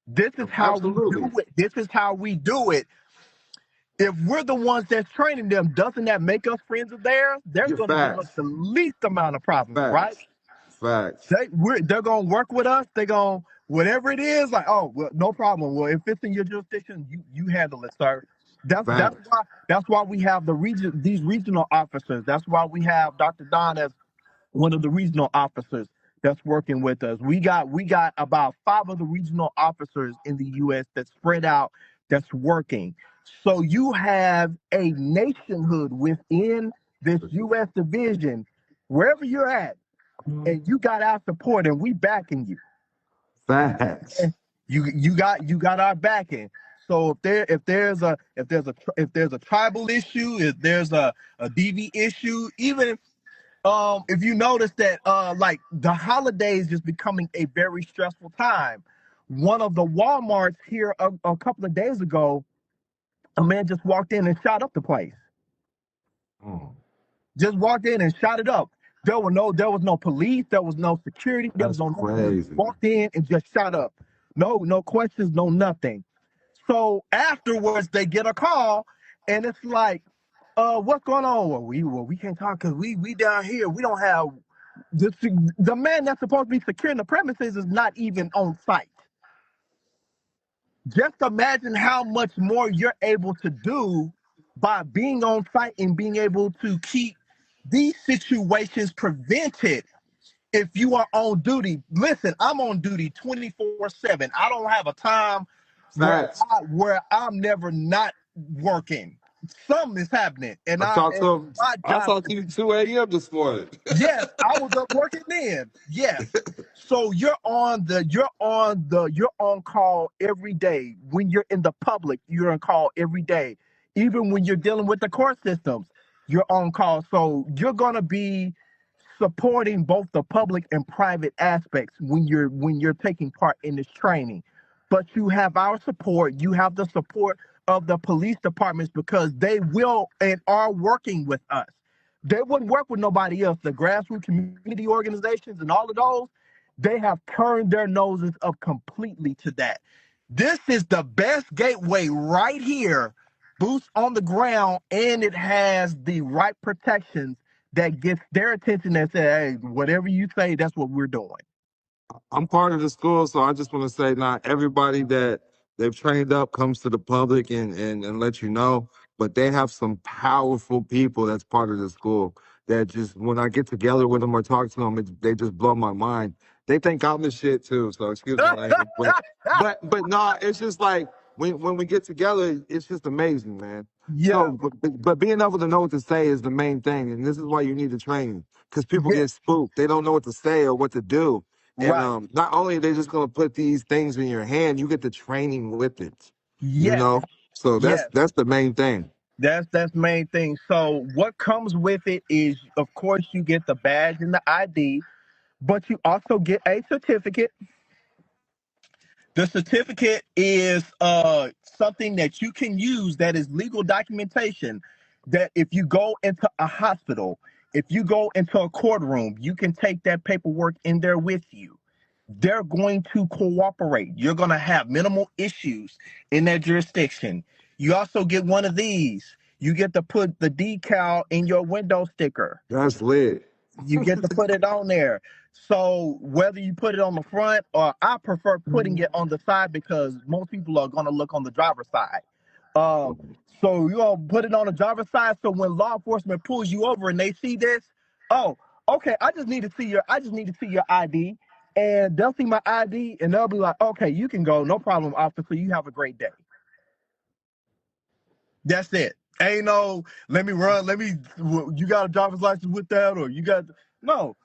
This is how we do absolutely. it. This is how we do it. If we're the ones that's training them, doesn't that make us friends of theirs? They're Your going to give us facts, the least amount of problems, right? facts, facts, They're going to work with us. They're going, whatever it is, like, oh, well, no problem. Well, if it's in your jurisdiction, you handle it, sir. facts. That's why we have these regional officers. That's why we have Dr. Don as one of the regional officers that's working with us. We got about 5 of the regional officers in the U.S. that's spread out, that's working. So you have a nationhood within this U.S. division, wherever you're at, and you got our support, and we backing you. Facts. And you got our backing. So if there's a tribal issue, if there's a DV issue, even if you notice that like the holidays is becoming a very stressful time. One of the Walmarts here a couple of days ago, a man just walked in and shot up the place. Mm, Just walked in and shot it up. There was no police, there was no security, there was that's no nothing. He crazy. walked in and just shot up. No questions, no nothing. So afterwards they get a call and it's like, what's going on? Well, we can't talk because we down here. We don't have the man that's supposed to be securing the premises is not even on site. Just imagine how much more you're able to do by being on site and being able to keep these situations prevented if you are on duty. Listen, I'm on duty 24/7. I don't have a time Facts. where I'm never not working. Something is happening, and I talked to him. my I job. talked to you 2 a.m. this morning. Yes, I was up working then. Yes. So you're on call every day. When you're in the public, you're on call every day. Even when you're dealing with the court systems, you're on call. So you're gonna be supporting both the public and private aspects when you're taking part in this training. But you have our support, you have the support of the police departments because they will and are working with us. They wouldn't work with nobody else. The grassroots community organizations and all of those, they have turned their noses up completely to that. This is the best gateway right here, boots on the ground, and it has the right protections that gets their attention and say, hey, whatever you say, that's what we're doing. I'm part of the school, so I just want to say, not everybody that they've trained up comes to the public and let you know, but they have some powerful people that's part of the school that just, when I get together with them or talk to them, they just blow my mind. They think I'm the shit too, so excuse my language, but no, it's just like when we get together, it's just amazing, man. Yeah, So, but being able to know what to say is the main thing, and this is why you need the training, because people yeah, get spooked. They don't know what to say or what to do. And right. not only are they just gonna put these things in your hand, you get the training with it. You Yes, know, so yes. that's the main thing. That's the main thing. So what comes with it is, of course, you get the badge and the ID, but you also get a certificate. The certificate is something that you can use that is legal documentation that if you go into a hospital, if you go into a courtroom, you can take that paperwork in there with you. They're going to cooperate. You're going to have minimal issues in that jurisdiction. You also get one of these. You get to put the decal in your window sticker. That's lit. You get to put it on there. So whether you put it on the front or I prefer putting it on the side because most people are going to look on the driver's side. Um, so you're going to put it on the driver's side. So when law enforcement pulls you over and they see this, oh, okay, I just need to see your ID. And they'll see my ID and they'll be like, okay, you can go. No problem, officer. You have a great day. That's it. Ain't no, you got a driver's license with that or you got, no.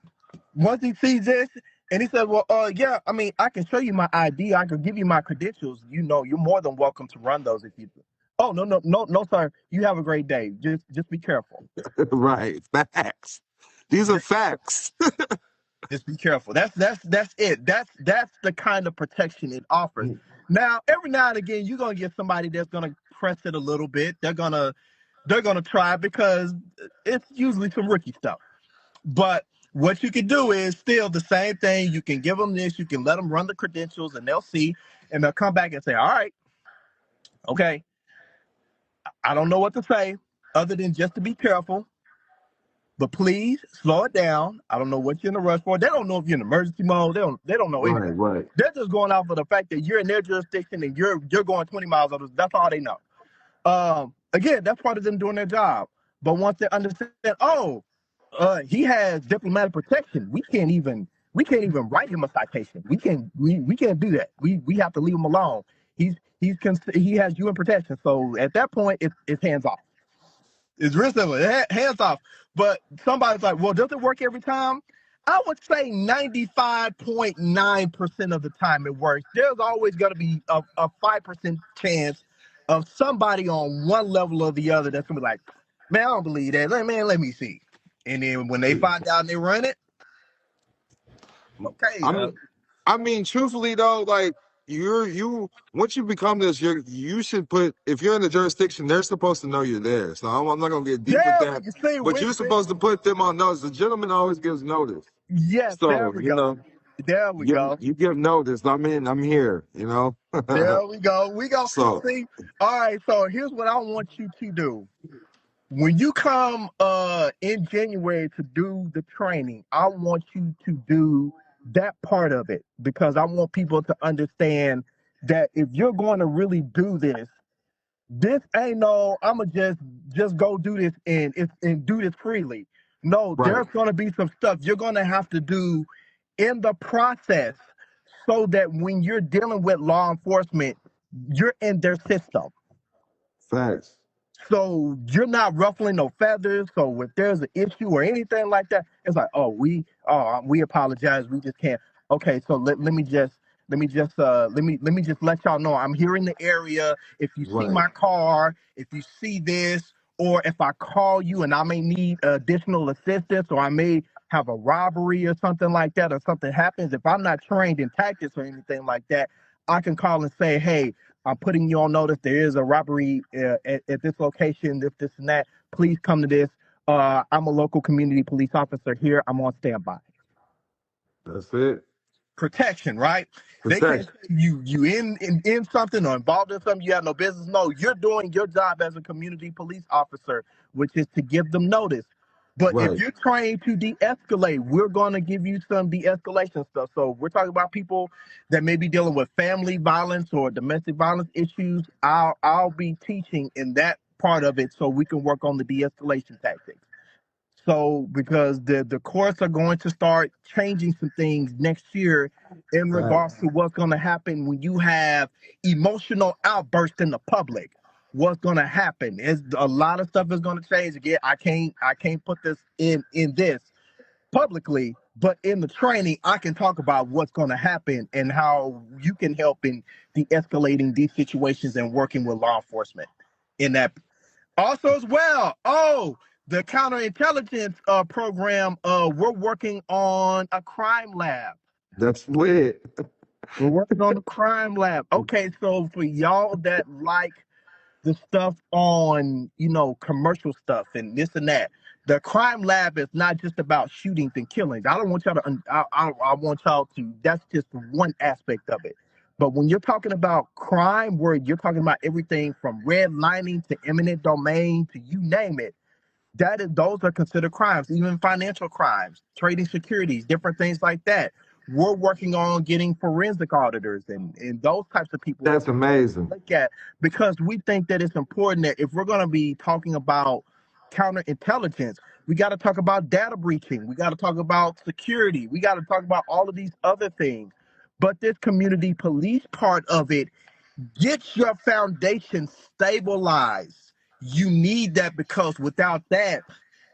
Once he sees this, and he said, "Well, yeah, I mean, I can show you my ID. I can give you my credentials. You know, you're more than welcome to run those if you." Oh, no, sir. You have a great day. Just be careful. Right, facts. These are Just, facts. just be careful. That's it. That's the kind of protection it offers. Now, every now and again, you're gonna get somebody that's gonna press it a little bit. they're going to try because it's usually some rookie stuff. But what you can do is still the same thing. You can give them this, you can let them run the credentials, and they'll see, and they'll come back and say, all right, okay, I don't know what to say other than just to be careful, but please slow it down. I don't know what you're in a rush for. They don't know if you're in emergency mode. They don't know Right, anything. right. They're just going off of the fact that you're in their jurisdiction and you're going 20 miles over. That's all they know. Again, that's part of them doing their job. But once they understand, oh, he has diplomatic protection. We can't even write him a citation. We can't do that. We have to leave him alone. He has UN protection. So at that point, it's hands off. It's real simple. Hands off. But somebody's like, well, does it work every time? I would say 95.9% of the time it works. There's always going to be a 5% chance of somebody on one level or the other that's going to be like, man, I don't believe that. Let me see. And then when they find out and they run it, okay. I mean, truthfully though, like you once you become this, you should put, if you're in the jurisdiction, they're supposed to know you're there. So I'm not gonna get deep with that. You see, But you're supposed to put them on notice. The gentleman always gives notice. yes, So there we go. There we go. you give notice. I'm here. You know. There we go. We go. So See, all right. So here's what I want you to do. When you come in January to do the training, I want you to do that part of it because I want people to understand that if you're going to really do this ain't no I'ma just go do this and do this freely. No, right. there's gonna be some stuff you're gonna have to do in the process so that when you're dealing with law enforcement, you're in their system. Facts. So you're not ruffling no feathers. So if there's an issue or anything like that, it's like, we apologize. We just can't. Okay, so let me just let y'all know I'm here in the area. If you see my car, if you see this, or if I call you and I may need additional assistance, or I may have a robbery or something like that, or something happens, if I'm not trained in tactics or anything like that, I can call and say, hey, I'm putting you on notice. There is a robbery at this location, this, and that. Please come to this. I'm a local community police officer here. I'm on standby. That's it. Protection, right? They Protection. can't say you in something or involved in something you have no business. No, you're doing your job as a community police officer, which is to give them notice. But if you're trying to de-escalate, we're going to give you some de-escalation stuff. So we're talking about people that may be dealing with family violence or domestic violence issues. I'll be teaching in that part of it so we can work on the de-escalation tactics. So because the courts are going to start changing some things next year in regards to what's going to happen when you have emotional outbursts in the public. What's going to happen is a lot of stuff is going to change. Again, I can't put this in this publicly, but in the training, I can talk about what's going to happen and how you can help in de-escalating these situations and working with law enforcement in that. Also, as well, the counterintelligence program, we're working on a crime lab. That's lit. We're working on a crime lab. Okay, so for y'all that like the stuff on, commercial stuff and this and that, the crime lab is not just about shootings and killings. I don't want y'all to, I want y'all to, that's just one aspect of it. But when you're talking about crime, where you're talking about everything from redlining to eminent domain to you name it, those are considered crimes, even financial crimes, trading securities, different things like that. We're working on getting forensic auditors and those types of people. That's amazing. Look at, because we think that it's important that if we're going to be talking about counterintelligence, we got to talk about data breaching. We got to talk about security. We got to talk about all of these other things. But this community police part of it gets your foundation stabilized. You need that because without that,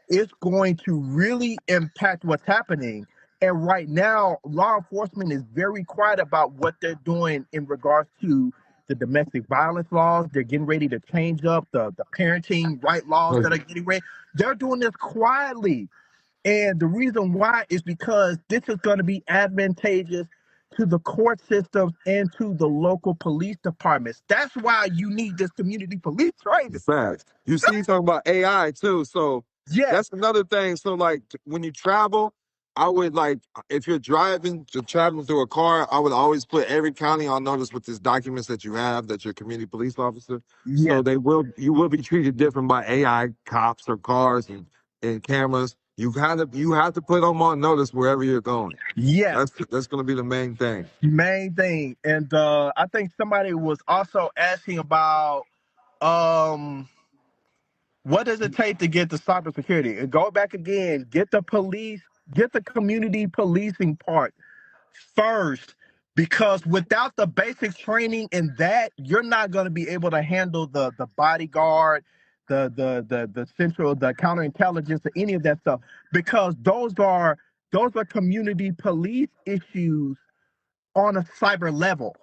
it's going to really impact what's happening. And right now, law enforcement is very quiet about what they're doing in regards to the domestic violence laws. They're getting ready to change up the parenting right laws that are getting ready. They're doing this quietly. And the reason why is because this is going to be advantageous to the court systems and to the local police departments. That's why you need this community police training. Facts. You see, you talking about AI too. So Yes, that's another thing. So like when you travel, I would like if you're traveling through a car, I would always put every county on notice with these documents that you have that you're a community police officer. So yes, you will be treated different by AI cops or cars and cameras. You have to put them on notice wherever you're going. yes. That's gonna be the main thing. Main thing. And I think somebody was also asking about um what does it take to get the cybersecurity? And go back again, get the police, get the community policing part first, because without the basic training in that, you're not going to be able to handle the bodyguard, the central, the counterintelligence, or any of that stuff, because those are community police issues on a cyber level.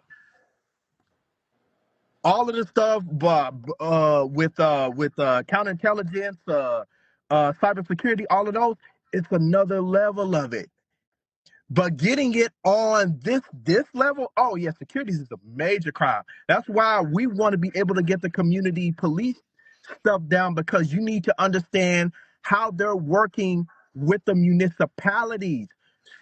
All of the stuff, with counterintelligence, cybersecurity, all of those, it's another level of it. But getting it on this level, oh yeah, security is a major crime. That's why we want to be able to get the community police stuff down, because you need to understand how they're working with the municipalities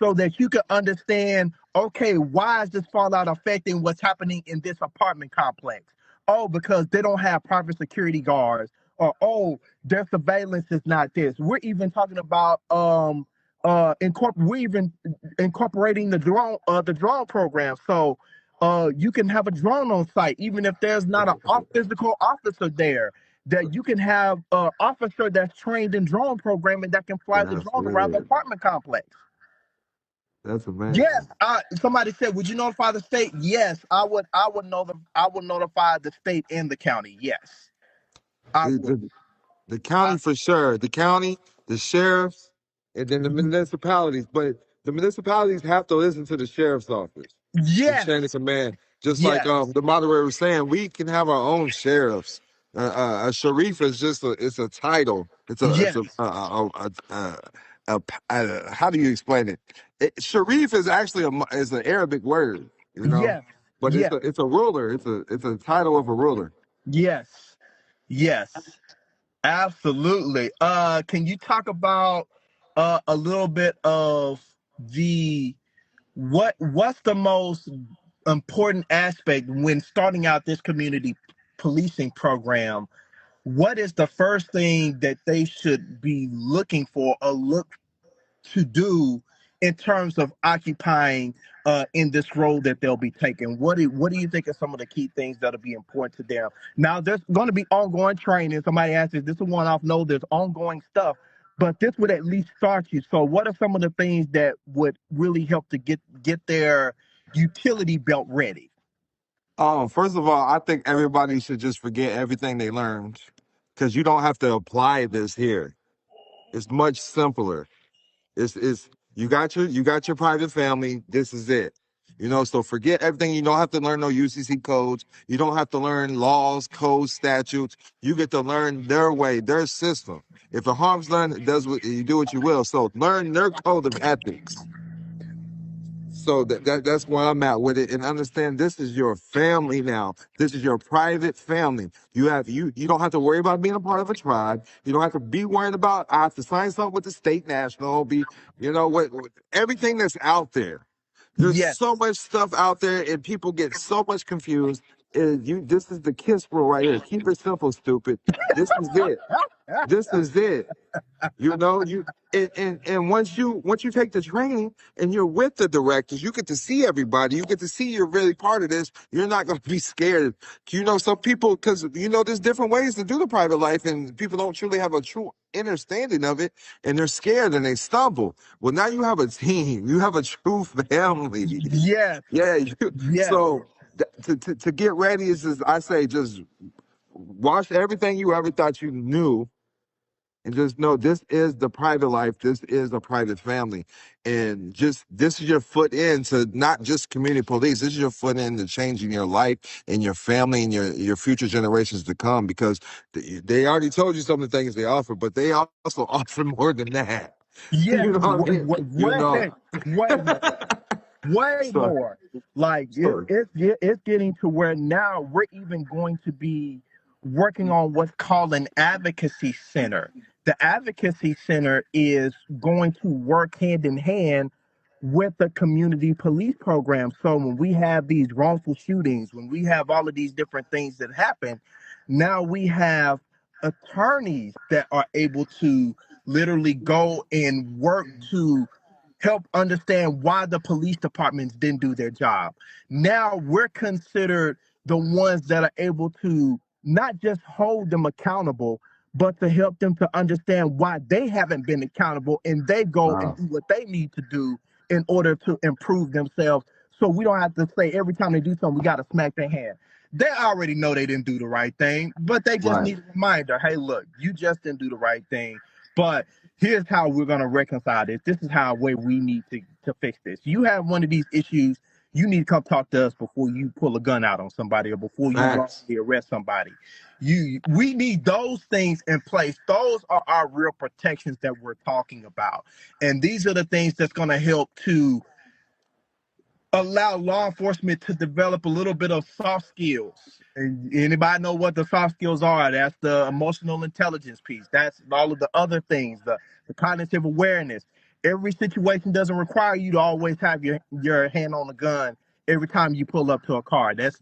so that you can understand, okay, why is this fallout affecting what's happening in this apartment complex? Oh, because they don't have proper security guards, or oh, their surveillance is not this. We're even talking about we're even incorporating the drone program, so you can have a drone on site even if there's not a physical officer there, that you can have an officer that's trained in drone programming that can fly the That's drone around the good. apartment complex. That's Yes, amazing. somebody said, would you notify the state? Yes, I would notify the state and the county. Yes, I The, would. the, the county for sure. The county, the sheriffs, and then the municipalities. But the municipalities have to listen to the sheriff's office, the Yes, chain of command. Just like yes, the moderator was saying, we can have our own sheriffs. A sheriff is just it's a title. It's yes, how do you explain it? Sharif is actually is an Arabic word, you know, yes, but yes, it's a ruler. It's a title of a ruler. yes, yes. Absolutely. Can you talk about a little bit of the what's the most important aspect when starting out this community policing program? What is the first thing that they should be looking for or look to do in terms of occupying in this role that they'll be taking? What do you think are some of the key things that'll be important to them? Now, there's going to be ongoing training. Somebody asked, is this a one-off? No, there's ongoing stuff, but this would at least start you. So what are some of the things that would really help to get their utility belt ready? First of all, I think everybody should just forget everything they learned because you don't have to apply this here. It's much simpler. It's you got your private family. This is it. You know, so forget everything. You don't have to learn no UCC codes. You don't have to learn laws, codes, statutes. You get to learn their way, their system. If a harm's done, it does what you do what you will. So learn their code of ethics. So that's where I'm at with it, and understand this is your family now. This is your private family. You don't have to worry about being a part of a tribe. You don't have to be worried about I have to sign something with the state national. Everything that's out there. There's Yes, so much stuff out there, and people get so much confused. This is the KISS rule right here. Keep it simple, stupid. This is it. This is it. You know, and once you take the training and you're with the directors, you get to see everybody. You get to see you're really part of this. You're not going to be scared. You know, some people, because there's different ways to do the private life, and people don't truly have a true understanding of it, and they're scared and they stumble. Well, now you have a team. You have a true family. yes, Yeah. yes, So to get ready is I say just watch everything you ever thought you knew and just know this is the private life. This is a private family. And just this is your foot into not just community police. This is your foot into changing your life and your family and your future generations to come, because they already told you some of the things they offer, but they also offer more than that. yes. You know what I mean? You Wait, know. wait a minute. way So, more. Like so it's getting to where now we're even going to be working on what's called an advocacy center. The advocacy center is going to work hand in hand with the community police program. So when we have these wrongful shootings, when we have all of these different things that happen, now we have attorneys that are able to literally go and work to help understand why the police departments didn't do their job. Now we're considered the ones that are able to not just hold them accountable, but to help them to understand why they haven't been accountable and they go and wow, do what they need to do in order to improve themselves. So we don't have to say every time they do something, we got to smack their hand. They already know they didn't do the right thing, but they just right, need a reminder. Hey, look, you just didn't do the right thing. But here's how we're going to reconcile this. This is how way we need to fix this. You have one of these issues, you need to come talk to us before you pull a gun out on somebody or before you facts. wrongfully arrest somebody. We need those things in place. Those are our real protections that we're talking about. And these are the things that's going to help to allow law enforcement to develop a little bit of soft skills. And anybody know what the soft skills are? That's the emotional intelligence piece. That's all of the other things, the cognitive awareness. Every situation doesn't require you to always have your hand on the gun every time you pull up to a car. That's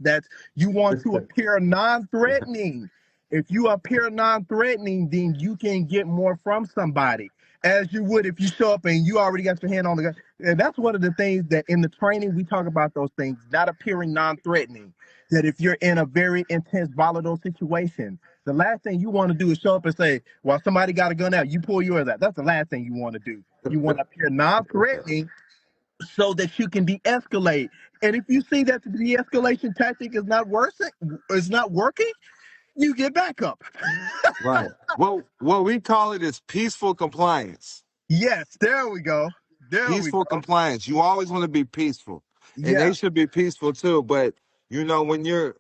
you want to appear non-threatening. If you appear non-threatening, then you can get more from somebody as you would if you show up and you already got your hand on the gun. And that's one of the things that in the training we talk about those things, not appearing non-threatening. That if you're in a very intense, volatile situation, the last thing you want to do is show up and say, well, somebody got a gun out, you pull yours out. That's the last thing you want to do. You want to appear non-threatening so that you can de-escalate. And if you see that the de-escalation tactic is not working, you get back up. Right. Well, what we call it is peaceful compliance. Yes, there we go. There we Peaceful go. compliance. You always want to be peaceful, and they Yeah. should be peaceful too. But when you're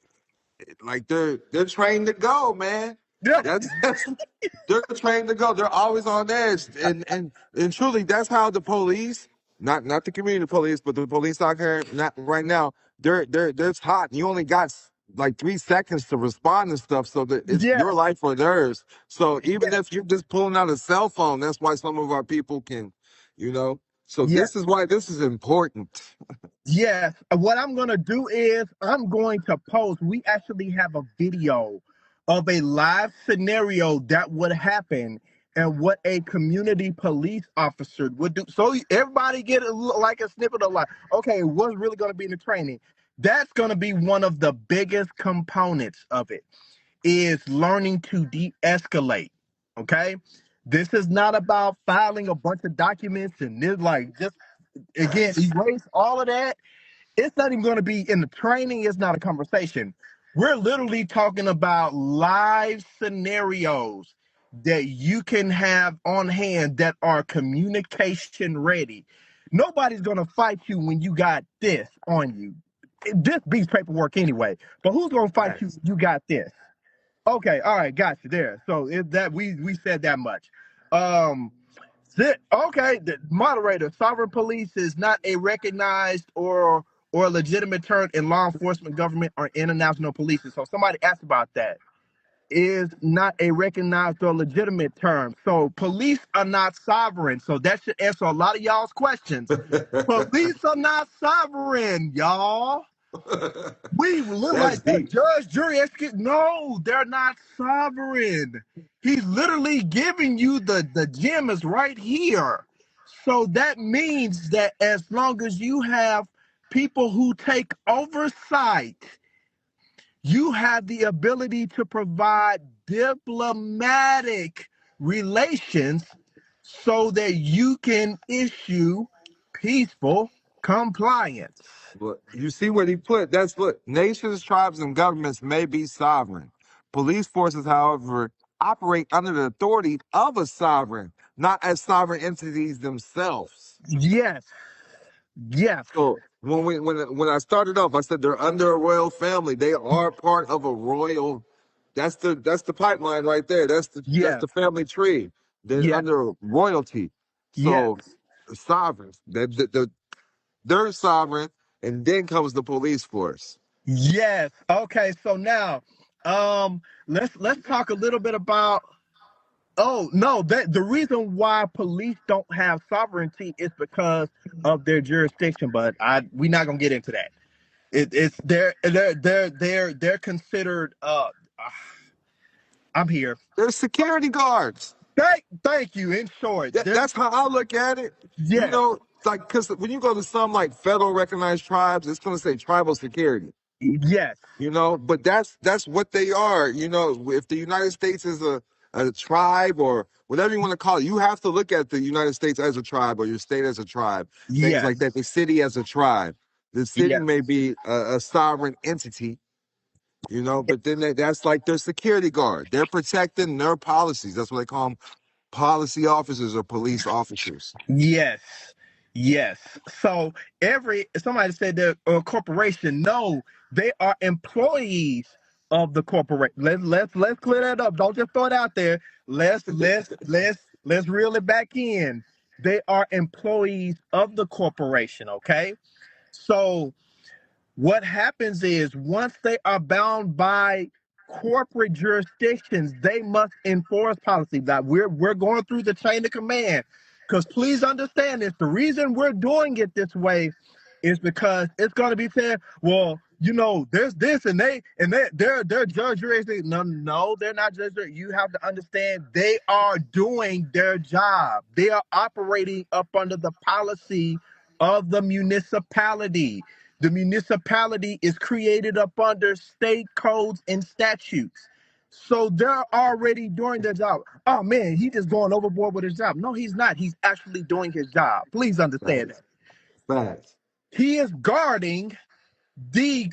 like they're trained to go, man. Yeah. That's they're trained to go. They're always on edge, and truly, that's how the police, not the community police, but the police out here, not right now. They're hot. You only got like 3 seconds to respond to stuff, so that it's Yeah. your life or theirs. So Yeah. even if you're just pulling out a cell phone, that's why some of our people can, you know. So Yeah. this is why this is important. Yes. What I'm going to do is I'm going to post. We actually have a video of a live scenario that would happen and what a community police officer would do. So everybody get like a snippet of like, okay, what's really going to be in the training? That's going to be one of the biggest components of it is learning to de-escalate. Okay. This is not about filing a bunch of documents and this like just again erase all of that. It's not even going to be in the training. It's not a conversation. We're literally talking about live scenarios that you can have on hand that are communication ready. Nobody's going to fight you when you got this on you. This beats paperwork anyway. But who's going to fight you Facts. when you got this? Okay, all right, got you there. So is that we said that much. Um, okay, the moderator, sovereign police is not a recognized or a legitimate term in law enforcement, government, or international policing. So somebody asked about that. Is not a recognized or legitimate term. So police are not sovereign. So that should answer a lot of y'all's questions. Police are not sovereign, y'all. We look That's like that deep. judge, jury, execute. No, they're not sovereign. He's literally giving you the gem is right here. So that means that as long as you have people who take oversight, you have the ability to provide diplomatic relations so that you can issue peaceful compliance. But you see what he put? That's what nations, tribes, and governments may be sovereign. Police forces, however, operate under the authority of a sovereign, not as sovereign entities themselves. Yes, yes, So when I started off, I said they're under a royal family. They are part of a royal. That's the pipeline right there. That's yes, the family tree. They're yes, under royalty. yes, So sovereigns. they're sovereign, and then comes the police force. Yes. Okay. So now, let's talk a little bit about. Oh no, the reason why police don't have sovereignty is because of their jurisdiction. But we're not gonna get into that. It's they're considered. I'm here. They're security guards. Thank you. In short, That's how I look at it. You yes, know, like, because when you go to some like federal recognized tribes, it's going to say tribal security. yes, You know, but that's what they are. You know, if the United States is a tribe or whatever you want to call it, you have to look at the United States as a tribe or your state as a tribe, things yes, like that. The city as a tribe. The city yes, may be a sovereign entity, you know, but then that's like their security guard. They're protecting their policies. That's what they call them, policy officers or police officers. yes, yes. So somebody said they're a corporation. No, they are employees of the corporation. Let's clear that up. Don't just throw it out there. Let's reel it back in. They are employees of the corporation. Okay. So what happens is once they are bound by corporate jurisdictions, they must enforce policy. That we're going through the chain of command. Because please understand this, the reason we're doing it this way is because it's going to be said, well, you know, there's this they're judge jurisdiction. No, they're not judge. You have to understand they are doing their job. They are operating up under the policy of the municipality. The municipality is created up under state codes and statutes. So they're already doing their job. Oh man, he just going overboard with his job. No, he's not. He's actually doing his job. Please understand Facts. that. Facts. He is guarding the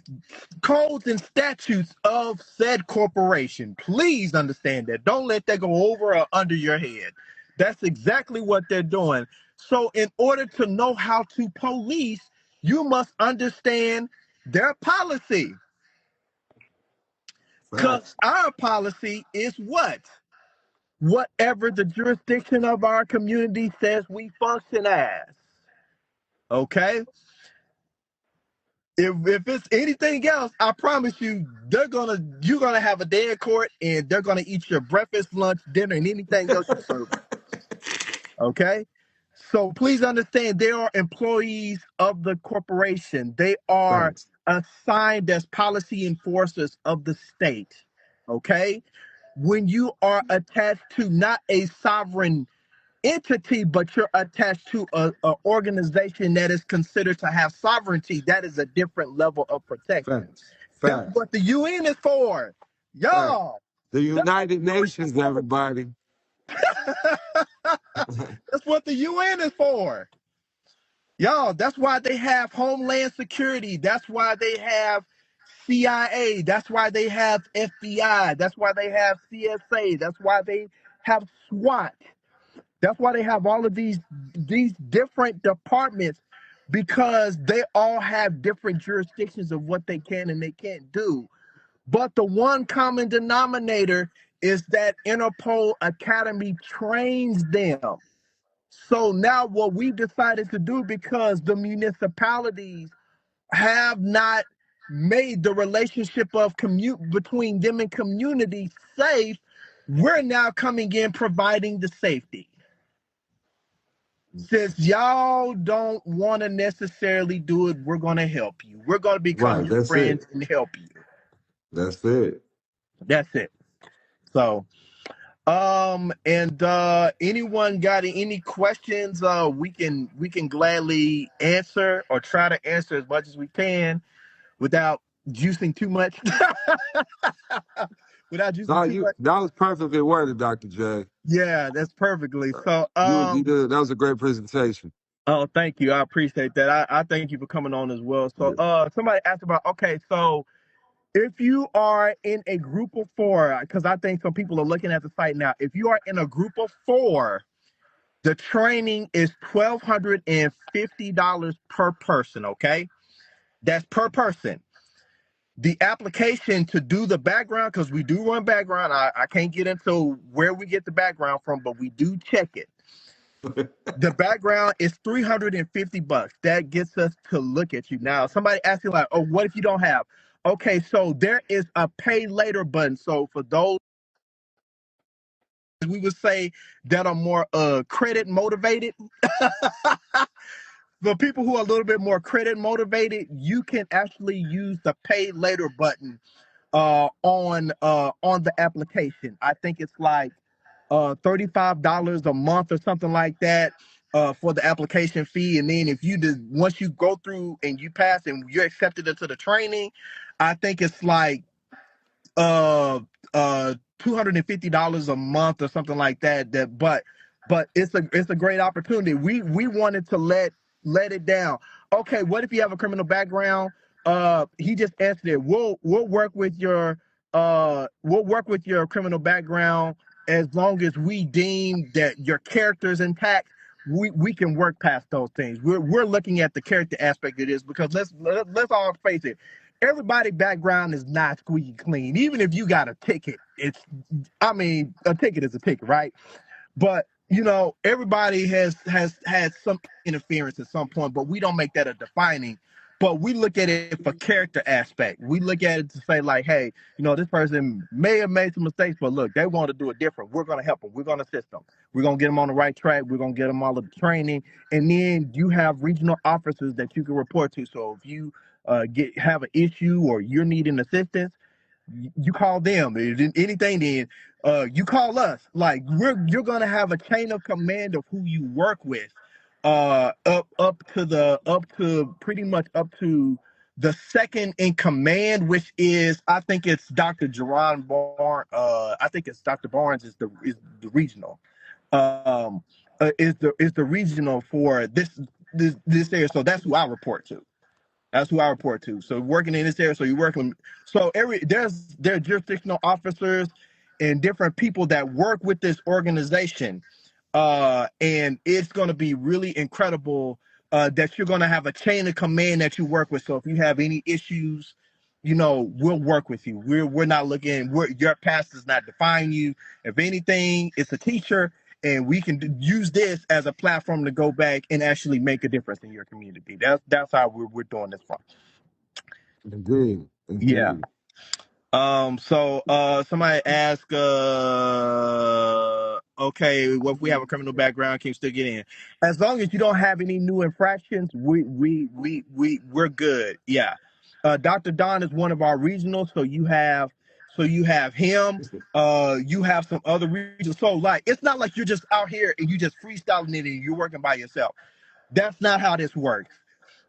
codes and statutes of said corporation. Please understand that. Don't let that go over or under your head. That's exactly what they're doing. So in order to know how to police, you must understand their policy. Because Facts. our policy is what? Whatever the jurisdiction of our community says we function as. Okay? If it's anything else, I promise you, you're gonna have a day in court and they're gonna eat your breakfast, lunch, dinner, and anything else you serve. Okay? So please understand they are employees of the corporation. They are Facts. assigned as policy enforcers of the state. Okay? When you are attached to not a sovereign entity, but you're attached to a organization that is considered to have sovereignty, that is a different level of protection. Facts. That's Facts. what the UN is for. Facts. Y'all, The United Nations, everybody. that's what the UN is for. Y'all, that's why they have Homeland Security. That's why they have CIA. That's why they have FBI. That's why they have CSA. That's why they have SWAT. That's why they have all of these different departments, because they all have different jurisdictions of what they can and they can't do. But the one common denominator is that Interpol Academy trains them. So now what we've decided to do, because the municipalities have not made the relationship of commute between them and community safe, we're now coming in providing the safety. Since y'all don't want to necessarily do it, we're going to help you. We're going to become Right. your That's friends it. and help you. That's it. That's it. So, and anyone got any questions? We can gladly answer or try to answer as much as we can without juicing too much. Without No, juicing too much. that was perfectly worded, Dr. J. Yeah, that's perfectly. So, You did, that was a great presentation. oh, thank you. I appreciate that. I thank you for coming on as well. So, Yeah. somebody asked about, okay, so if you are in a group of four, because I think some people are looking at the site now, if you are in a group of four, the training is $1,250 per person, okay? That's per person. The application to do the background, because we do run background, I can't get into where we get the background from, but we do check it. The background is $350. That gets us to look at you. Now, somebody asking like, oh, what if you don't have? Okay, so there is a pay later button. So for those we would say that are more credit motivated, the people who are a little bit more credit motivated, you can actually use the pay later button on the application. I think it's like $35 a month or something like that for the application fee. And then if you did once you go through and you pass and you're accepted into the training, I think it's like uh $250 a month or something like that. But it's a great opportunity. We wanted to let it down. Okay, what if you have a criminal background? He just answered it. We'll work with your criminal background as long as we deem that your character is intact. We can work past those things. We're looking at the character aspect of this because let's all face it. Everybody background is not squeaky clean. Even if you got a ticket, a ticket is a ticket, right? But everybody has had some interference at some point, but we don't make that a defining. But we look at it for character aspect. We look at it to say like, hey, this person may have made some mistakes, but look, they want to do it different. We're going to help them. We're going to assist them. We're going to get them on the right track. We're going to get them all of the training. And then you have regional officers that you can report to. So if you have an issue or you're needing assistance, you call them. If anything, then you call us. Like you're gonna have a chain of command of who you work with, up to pretty much up to the second in command, which is I think it's Dr. Jerron Barnes. I think it's Dr. Barnes is the regional. Is the regional for this area. So that's who I report to. That's who I report to. So working in this area, so you're working. So there are jurisdictional officers and different people that work with this organization, and it's going to be really incredible that you're going to have a chain of command that you work with. So if you have any issues, we'll work with you. We're not looking. Your past does not define you. If anything, it's a teacher, and we can use this as a platform to go back and actually make a difference in your community. That's how we're doing this from. Indeed, Yeah. indeed. So somebody asked okay, well, if we have a criminal background, can you still get in? As long as you don't have any new infractions, we're good. Yeah. Dr. Don is one of our regionals, so you have him, you have some other regions. So like it's not like you're just out here and you just freestyling it and you're working by yourself. That's not how this works.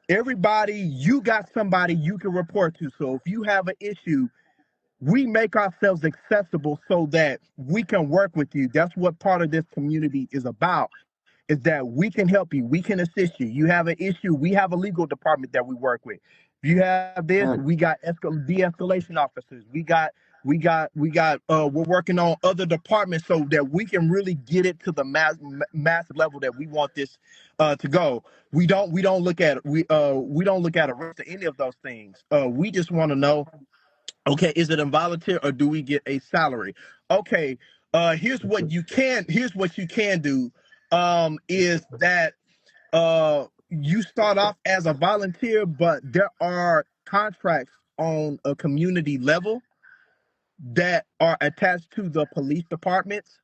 Everybody, you got somebody you can report to. So if you have an issue, we make ourselves accessible so that we can work with you. That's what part of this community is about, is that we can help you. We can assist you. You have an issue. We have a legal department that we work with. If you have this, Right. we got de-escalation officers. We're working on other departments so that we can really get it to the massive level that we want this to go. We don't look at a risk to any of those things. We just want to know, okay, is it a volunteer or do we get a salary? Okay, here's what you can do, is that you start off as a volunteer, but there are contracts on a community level that are attached to the police departments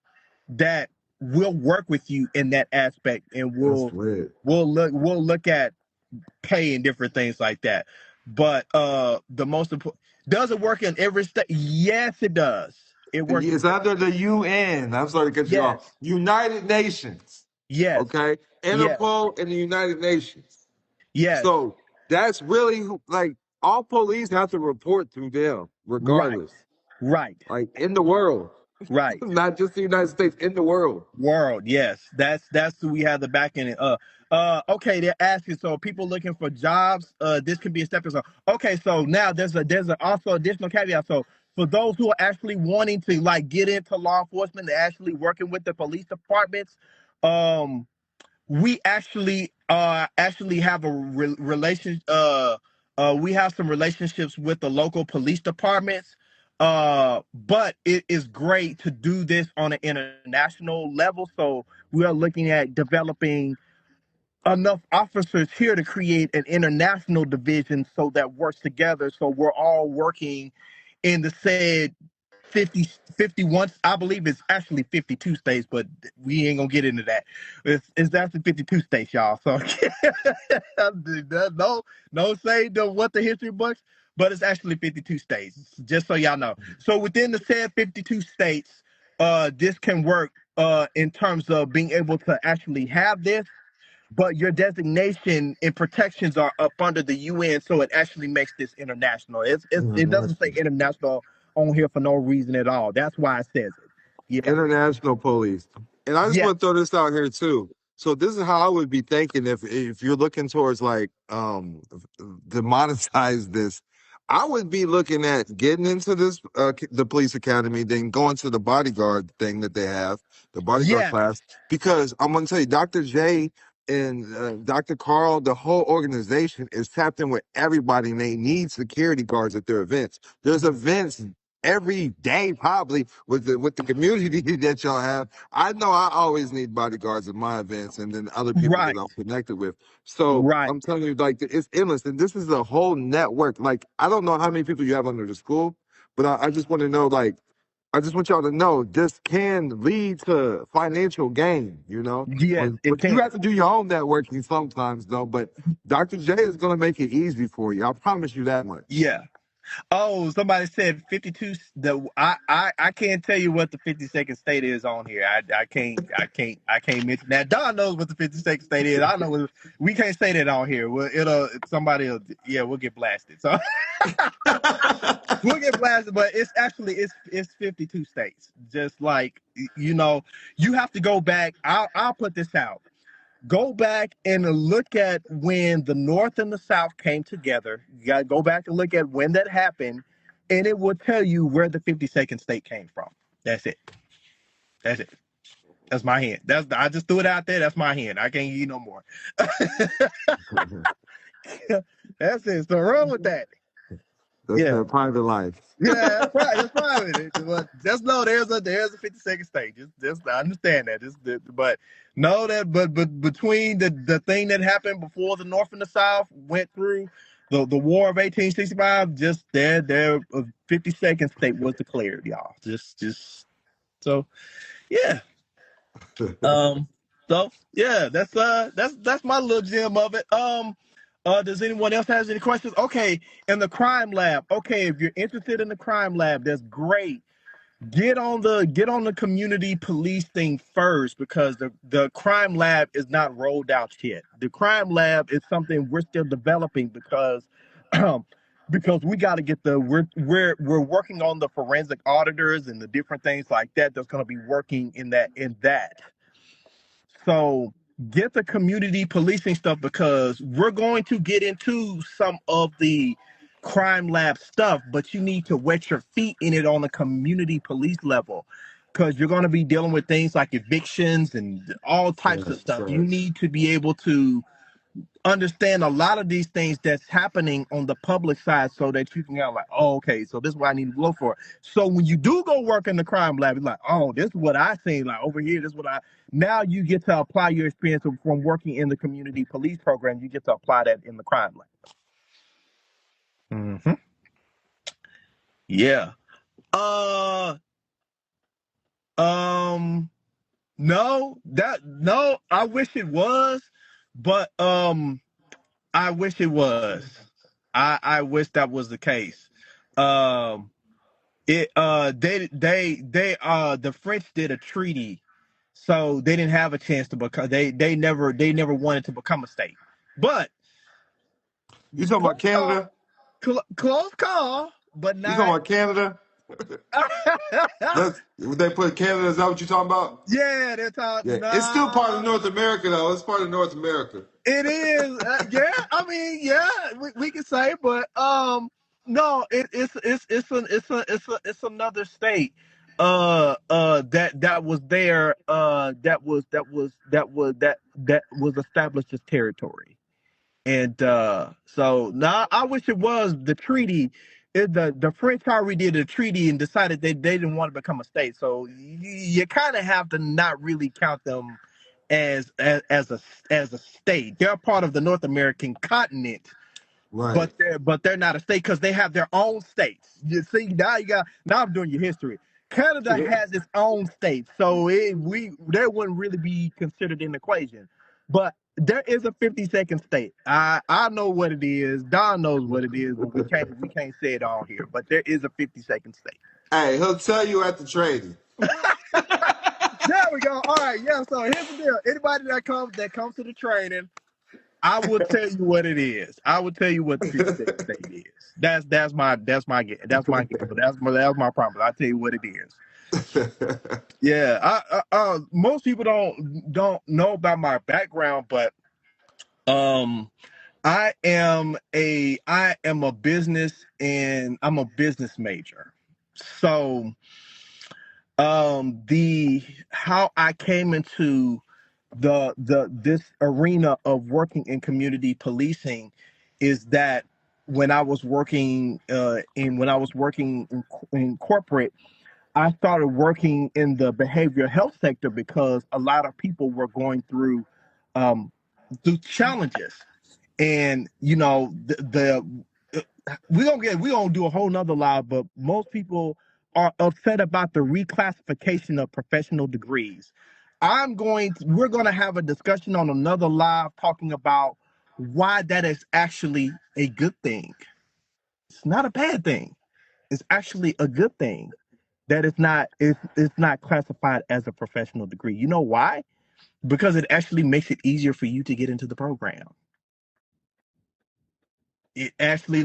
that will work with you in that aspect, and That's we'll weird. we'll look at pay and different things like that. But the most important, does it work in every state? Yes, it does. It works in It's under the UN. I'm sorry to cut you yes, off. United Nations. yes, Okay? yes, Interpol and the United Nations. yes. So that's really like all police have to report to them, Right, regardless. right, Like in the world. right. Not just the United States, in the world. World, yes. That's who we have the back end. Okay, they're asking. So people looking for jobs. This could be a stepping stone. Okay, so now there's also additional caveat. So for those who are actually wanting to like get into law enforcement, they're actually working with the police departments. Um, we actually have a relation. We have some relationships with the local police departments. But it is great to do this on an international level. So we are looking at developing enough officers here to create an international division so that works together. So we're all working in the said 51, I believe it's actually 52 states, but we ain't gonna get into that. It's actually 52 states, y'all. So no say what the history books, but it's actually 52 states, just so y'all know. So within the said 52 states, this can work in terms of being able to actually have this, but your designation and protections are up under the UN, so it actually makes this international. It doesn't say international on here for no reason at all. That's why it says it. Yeah. International police. And I just Yes. want to throw this out here too. So this is how I would be thinking if you're looking towards like to monetize this. I would be looking at getting into this the police academy, then going to the bodyguard thing that they have, the bodyguard Yes. class, because I'm going to tell you, Dr. J and Dr. Carl, the whole organization is tapped in with everybody, and they need security guards at their events. There's events every day probably with the community that y'all have. I know I always need bodyguards at my events, and then other people Right. that I'm connected with. So Right. I'm telling you, like, it's endless, and this is a whole network. Like, I don't know how many people you have under the school, but I just want to know, like, I just want y'all to know this can lead to financial gain, you know? Yes, it But you can. have to do your own networking sometimes, though. But Dr. J is going to make it easy for you. I promise you that much. Yeah. Oh, somebody said 52. I can't tell you what the 52nd state is on here. I can't mention that. Don knows what the 52nd state is. I know we can't say that on here. Well, we'll get blasted. So we'll get blasted, but it's 52 states. Just like you have to go back. I'll put this out. Go back and look at when the North and the South came together. You got to go back and look at when that happened, and it will tell you where the 52nd state came from. That's it. That's it. That's my hand. I just threw it out there. That's my hand. I can't give you no more. That's it. So wrong with that. That's their private life. Yeah, that's right. That's private. But just know there's a 52nd state. Just I understand that. But know that. But between the thing that happened before the North and the South went through the War of 1865, just their 52nd state was declared, y'all. Just so yeah. So yeah, that's my little gem of it. Does anyone else has any questions? Okay, in the crime lab. Okay, if you're interested in the crime lab, that's great. Get on the community police thing first, because the crime lab is not rolled out yet. The crime lab is something we're still developing because because we got to get we're working on the forensic auditors and the different things like that that's going to be working in that. So get the community policing stuff, because we're going to get into some of the crime lab stuff, but you need to wet your feet in it on the community police level, because you're going to be dealing with things like evictions and all types of stuff. You need to be able to understand a lot of these things that's happening on the public side, so that you can go like, oh, okay, so this is what I need to look for. So when you do go work in the crime lab, it's like, oh, this is what I seen, like over here, this is what now you get to apply your experience from working in the community police program. You get to apply that in the crime lab. Mm-hmm. Yeah. No, I wish it was, but I wish it was. I wish that was the case. The French did a treaty, so they didn't have a chance to become. They never wanted to become a state. But You talking about Canada? Close call, but You not. talking about Canada? They put Canada. Is that what you're talking about? Yeah, they're talking. Yeah, it's still part of North America, though. It's part of North America. It is. Yeah, I mean, yeah, we can say, but no, it's another state that was there that was established as territory. And so now I wish it was the treaty, the French already did a treaty and decided they didn't want to become a state. So you kind of have to not really count them as a state. They're part of the North American continent, Right. but they're not a state because they have their own states. You see, now I'm doing your history. Canada has its own state, so they wouldn't really be considered in the equation. But there is a 52nd state. I know what it is. Don knows what it is, but we can't say it all here. But there is a 52nd state. Hey, he'll tell you at the trading. There we go. All right, yeah. So here's the deal. Anybody that comes to the training, I will tell you what it is. I will tell you what the 52nd state is. That's my gamble. That's my promise. I'll tell you what it is. Yeah. Most people don't know about my background, but I am a business and I'm a business major. So the how I came into this arena of working in community policing is that when I was working in corporate, I started working in the behavioral health sector because a lot of people were going um, through challenges, and we gonna do a whole nother live, but most people are upset about the reclassification of professional degrees. We're gonna have a discussion on another live talking about why that is actually a good thing. It's not a bad thing. It's actually a good thing that it's not classified as a professional degree. You know why? Because it actually makes it easier for you to get into the program. It actually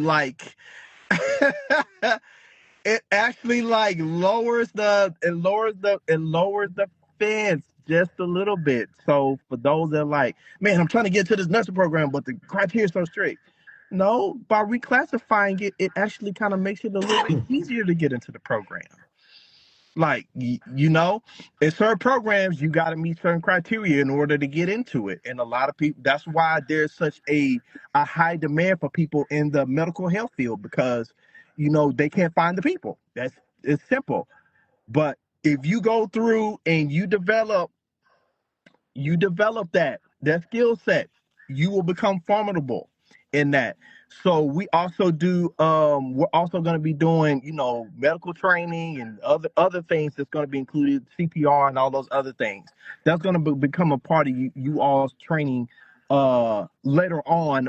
it actually lowers the fence just a little bit. So for those that man, I'm trying to get to this nursing program, but the criteria is so strict. No, by reclassifying it, it actually kind of makes it a little bit easier to get into the program. In certain programs, you got to meet certain criteria in order to get into it. And a lot of people, that's why there's such a high demand for people in the medical health field because, they can't find the people. It's simple. But if you go through and you develop that skill set, you will become formidable in that. So we're also going to be doing medical training and other things that's going to be included, CPR and all those other things. That's going to become a part of you all's training later on,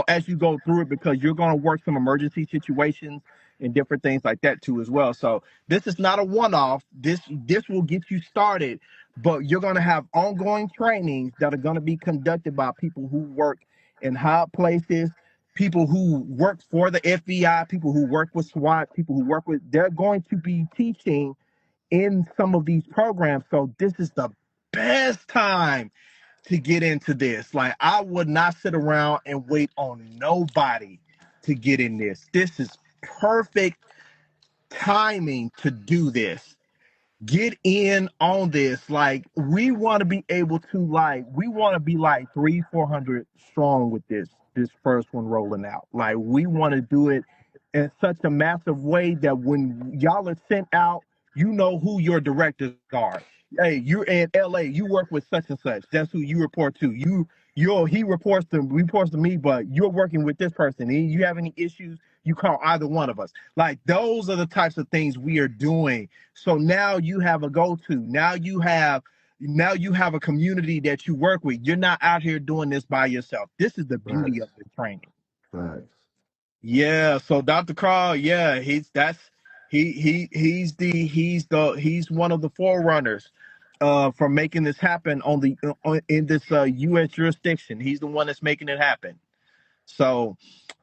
as you go through it, because you're going to work some emergency situations and different things like that too as well. So this is not a one-off. This will get you started, but you're going to have ongoing trainings that are going to be conducted by people who work in high places, people who work for the FBI, people who work with SWAT, they're going to be teaching in some of these programs. So this is the best time to get into this. Like, I would not sit around and wait on nobody to get in this. This is perfect timing to do this. Get in on this. Like, we want to be able to we want to be 300-400 strong with this first one rolling out. Like, we want to do it in such a massive way that when y'all are sent out, you know who your directors are. Hey, you're in LA, you work with such and such. That's who you report to. He reports to me, but you're working with this person. And you have any issues, you call either one of us. Like, those are the types of things we are doing. So now you have a go-to. Now you have a community that you work with. You're not out here doing this by yourself. This is the beauty of the training. Right. Yeah. So Dr. Carl, yeah, he's one of the forerunners for making this happen in this U.S. jurisdiction. He's the one that's making it happen. So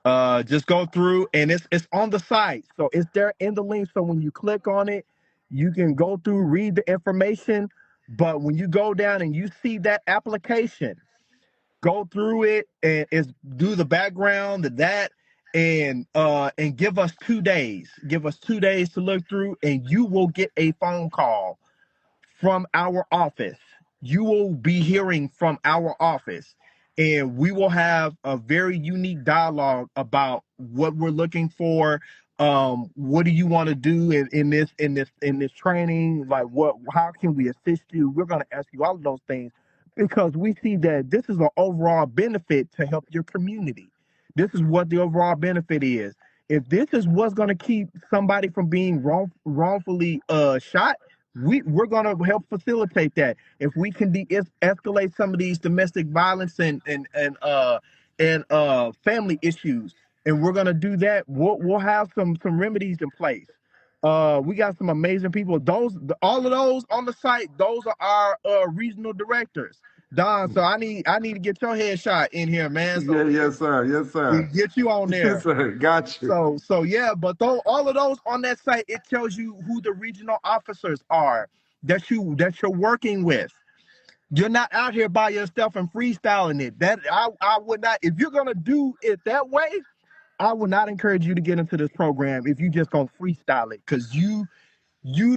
just go through, and it's on the site. So it's there in the link. So when you click on it, you can go through, read the information. But when you go down and you see that application, go through it and do the background of that, and give us 2 days. Give us 2 days to look through, and you will get a phone call from our office. You will be hearing from our office, and we will have a very unique dialogue about what we're looking for, What do you want to do in this training? Like, how can we assist you? We're going to ask you all of those things because we see that this is an overall benefit to help your community. This is what the overall benefit is. If this is what's going to keep somebody from being wrongfully shot, we're going to help facilitate that. If we can escalate some of these domestic violence and family issues, and we're gonna do that. We'll have some remedies in place. We got some amazing people. All of those on the site. Those are our regional directors, Don. So I need to get your headshot in here, man. So Yes, sir. Yes, we sir. can get you on Yes, there. sir. Got you. So yeah, but all of those on that site, it tells you who the regional officers are that you're working with. You're not out here by yourself and freestyling it. That I would not. If you're gonna do it that way, I would not encourage you to get into this program if you just gonna freestyle it, because you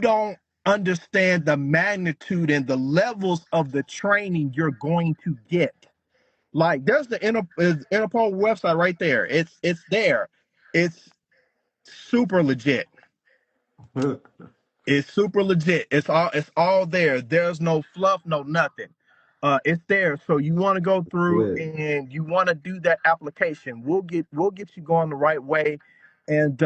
don't understand the magnitude and the levels of the training you're going to get. Like, there's the Interpol website right there. It's there. It's super legit. It's super legit. It's all there. There's no fluff, no nothing. It's there. So you want to go through Lit. and you want to do that application. We'll get you going the right way, and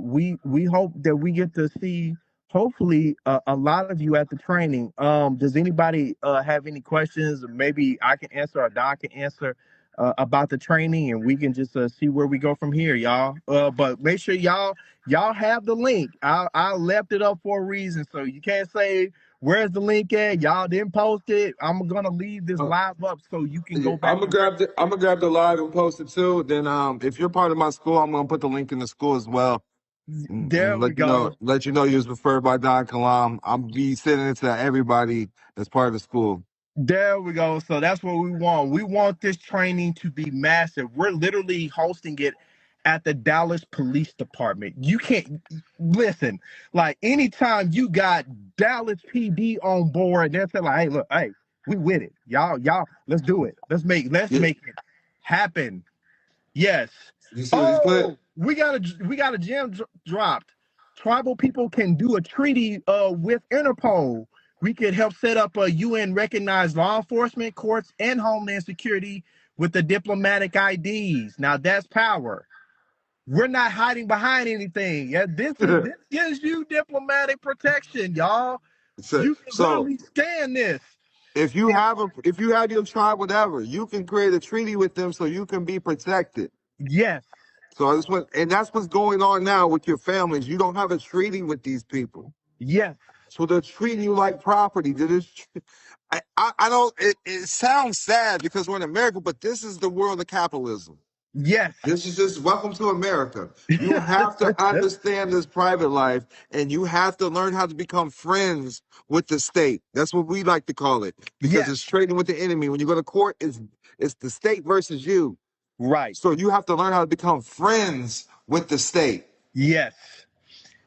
we hope that we get to see hopefully a lot of you at the training. Does anybody have any questions? Maybe I can answer or Doc can answer about the training, and we can just see where we go from here, y'all. But make sure y'all have the link. I left it up for a reason, so you can't say where's the link at. Y'all didn't post it. I'm gonna leave this live up so you can go back. I'm gonna grab the live and post it too. Then if you're part of my school, I'm gonna put the link in the school as well. There And we go. let you know you was referred by Don Kilam. I'll be sending it to everybody that's part of the school. There we go. So that's what we want. We want this training to be massive. We're literally hosting it at the Dallas Police Department. You can't listen. Like, anytime you got Dallas PD on board, they're saying like, "Hey, look, hey, we with it, y'all. Let's do it. Let's make it happen." Yes. You see what he's put? Oh, we got a gem dropped. Tribal people can do a treaty with Interpol. We could help set up a UN recognized law enforcement, courts, and homeland security with the diplomatic IDs. Now that's power. We're not hiding behind anything. Yeah, this gives you diplomatic protection, y'all. You can So literally scan this. if you have your tribe, whatever, you can create a treaty with them so you can be protected. Yes. So that's what's going on now with your families. You don't have a treaty with these people. Yes. So they're treating you like property. I don't. It sounds sad because we're in America, but this is the world of capitalism. Yes. This is just welcome to America. You have to understand this private life, and you have to learn how to become friends with the state. That's what we like to call it, because it's trading with the enemy. When you go to court, it's the state versus you. Right. So you have to learn how to become friends with the state. Yes.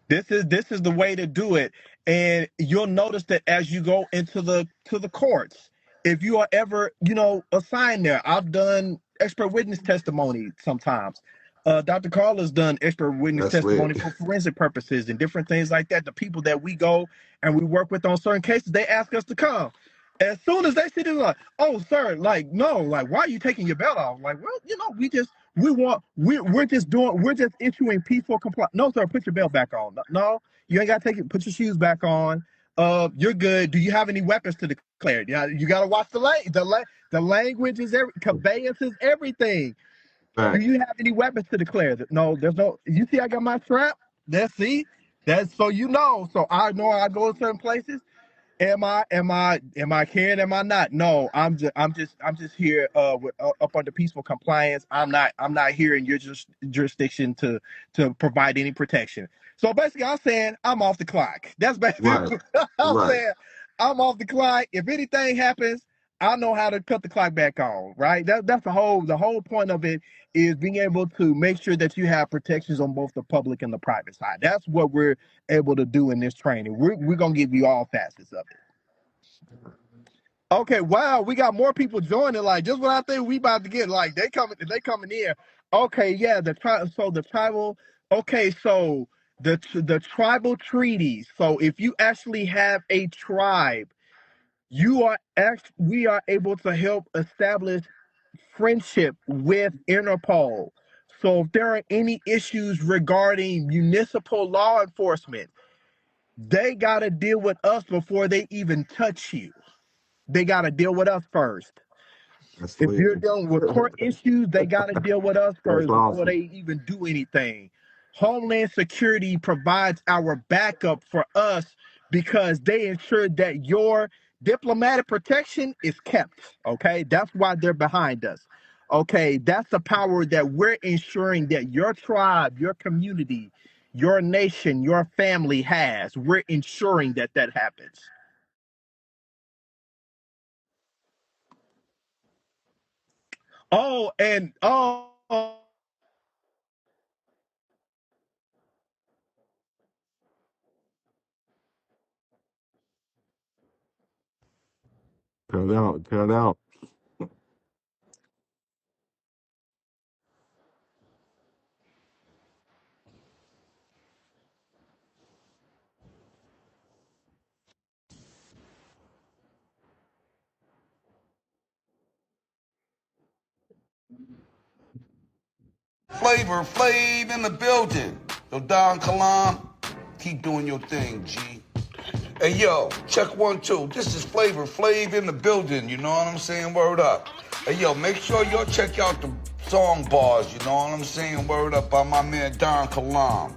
This is the way to do it. And you'll notice that as you go into the courts, if you are ever, assigned there, I've done expert witness testimony sometimes. Dr. Carla's done expert witness That's testimony lit. for forensic purposes and different things like that. The people that we go and we work with on certain cases, they ask us to come. As soon as they see this, like, "Oh, sir, like, no, like, why are you taking your belt off?" Like, well, we're just issuing peaceful compliance. No, sir, put your belt back on. No, you ain't got to take it. Put your shoes back on. You're good. Do you have any weapons to declare? Yeah, you got to watch the language is conveyance is everything. Right. Do you have any weapons to declare? No, there's no. You see, I got my strap. That's so So I know I go to certain places. Am I carrying? Am I not? No, I'm just here up under peaceful compliance. I'm not here in your jurisdiction to provide any protection. So basically, I'm saying I'm off the clock. That's basically Right. I'm Right. saying. I'm off the clock. If anything happens, I know how to cut the clock back on. Right. That's the whole point of it, is being able to make sure that you have protections on both the public and the private side. That's what we're able to do in this training. We're gonna give you all facets of it. Okay, wow, we got more people joining. Like, just what I think we about to get. Like, they coming in. Okay, yeah, the tribal Okay, so the tribal treaties. So if you actually have a tribe, we are able to help establish friendship with Interpol. So if there are any issues regarding municipal law enforcement, they got to deal with us before they even touch you. They got to deal with us first. That's If sweet. you're dealing with court issues, they got to deal with us That's first before awesome. they even do anything. Homeland Security provides our backup for us because they ensure that your diplomatic protection is kept. Okay, that's why they're behind us. Okay, that's the power that we're ensuring that your tribe, your community, your nation, your family has. We're ensuring that that happens. Oh, and Cut it out. Cut it out. Flavor Flav in the building. Yo, Don Kilam, keep doing your thing, G. Hey, yo, check 1, 2. This is Flavor Flav in the building, you know what I'm saying? Word up. Hey, yo, make sure y'all check out the song bars, you know what I'm saying? Word up by my man Don Kilam.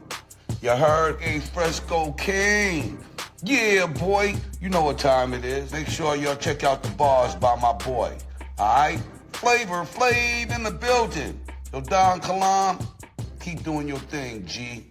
You heard? A Fresco King. Yeah, boy. You know what time it is. Make sure y'all check out the bars by my boy. Alright? Flavor Flav in the building. Yo, Don Kilam, keep doing your thing, G.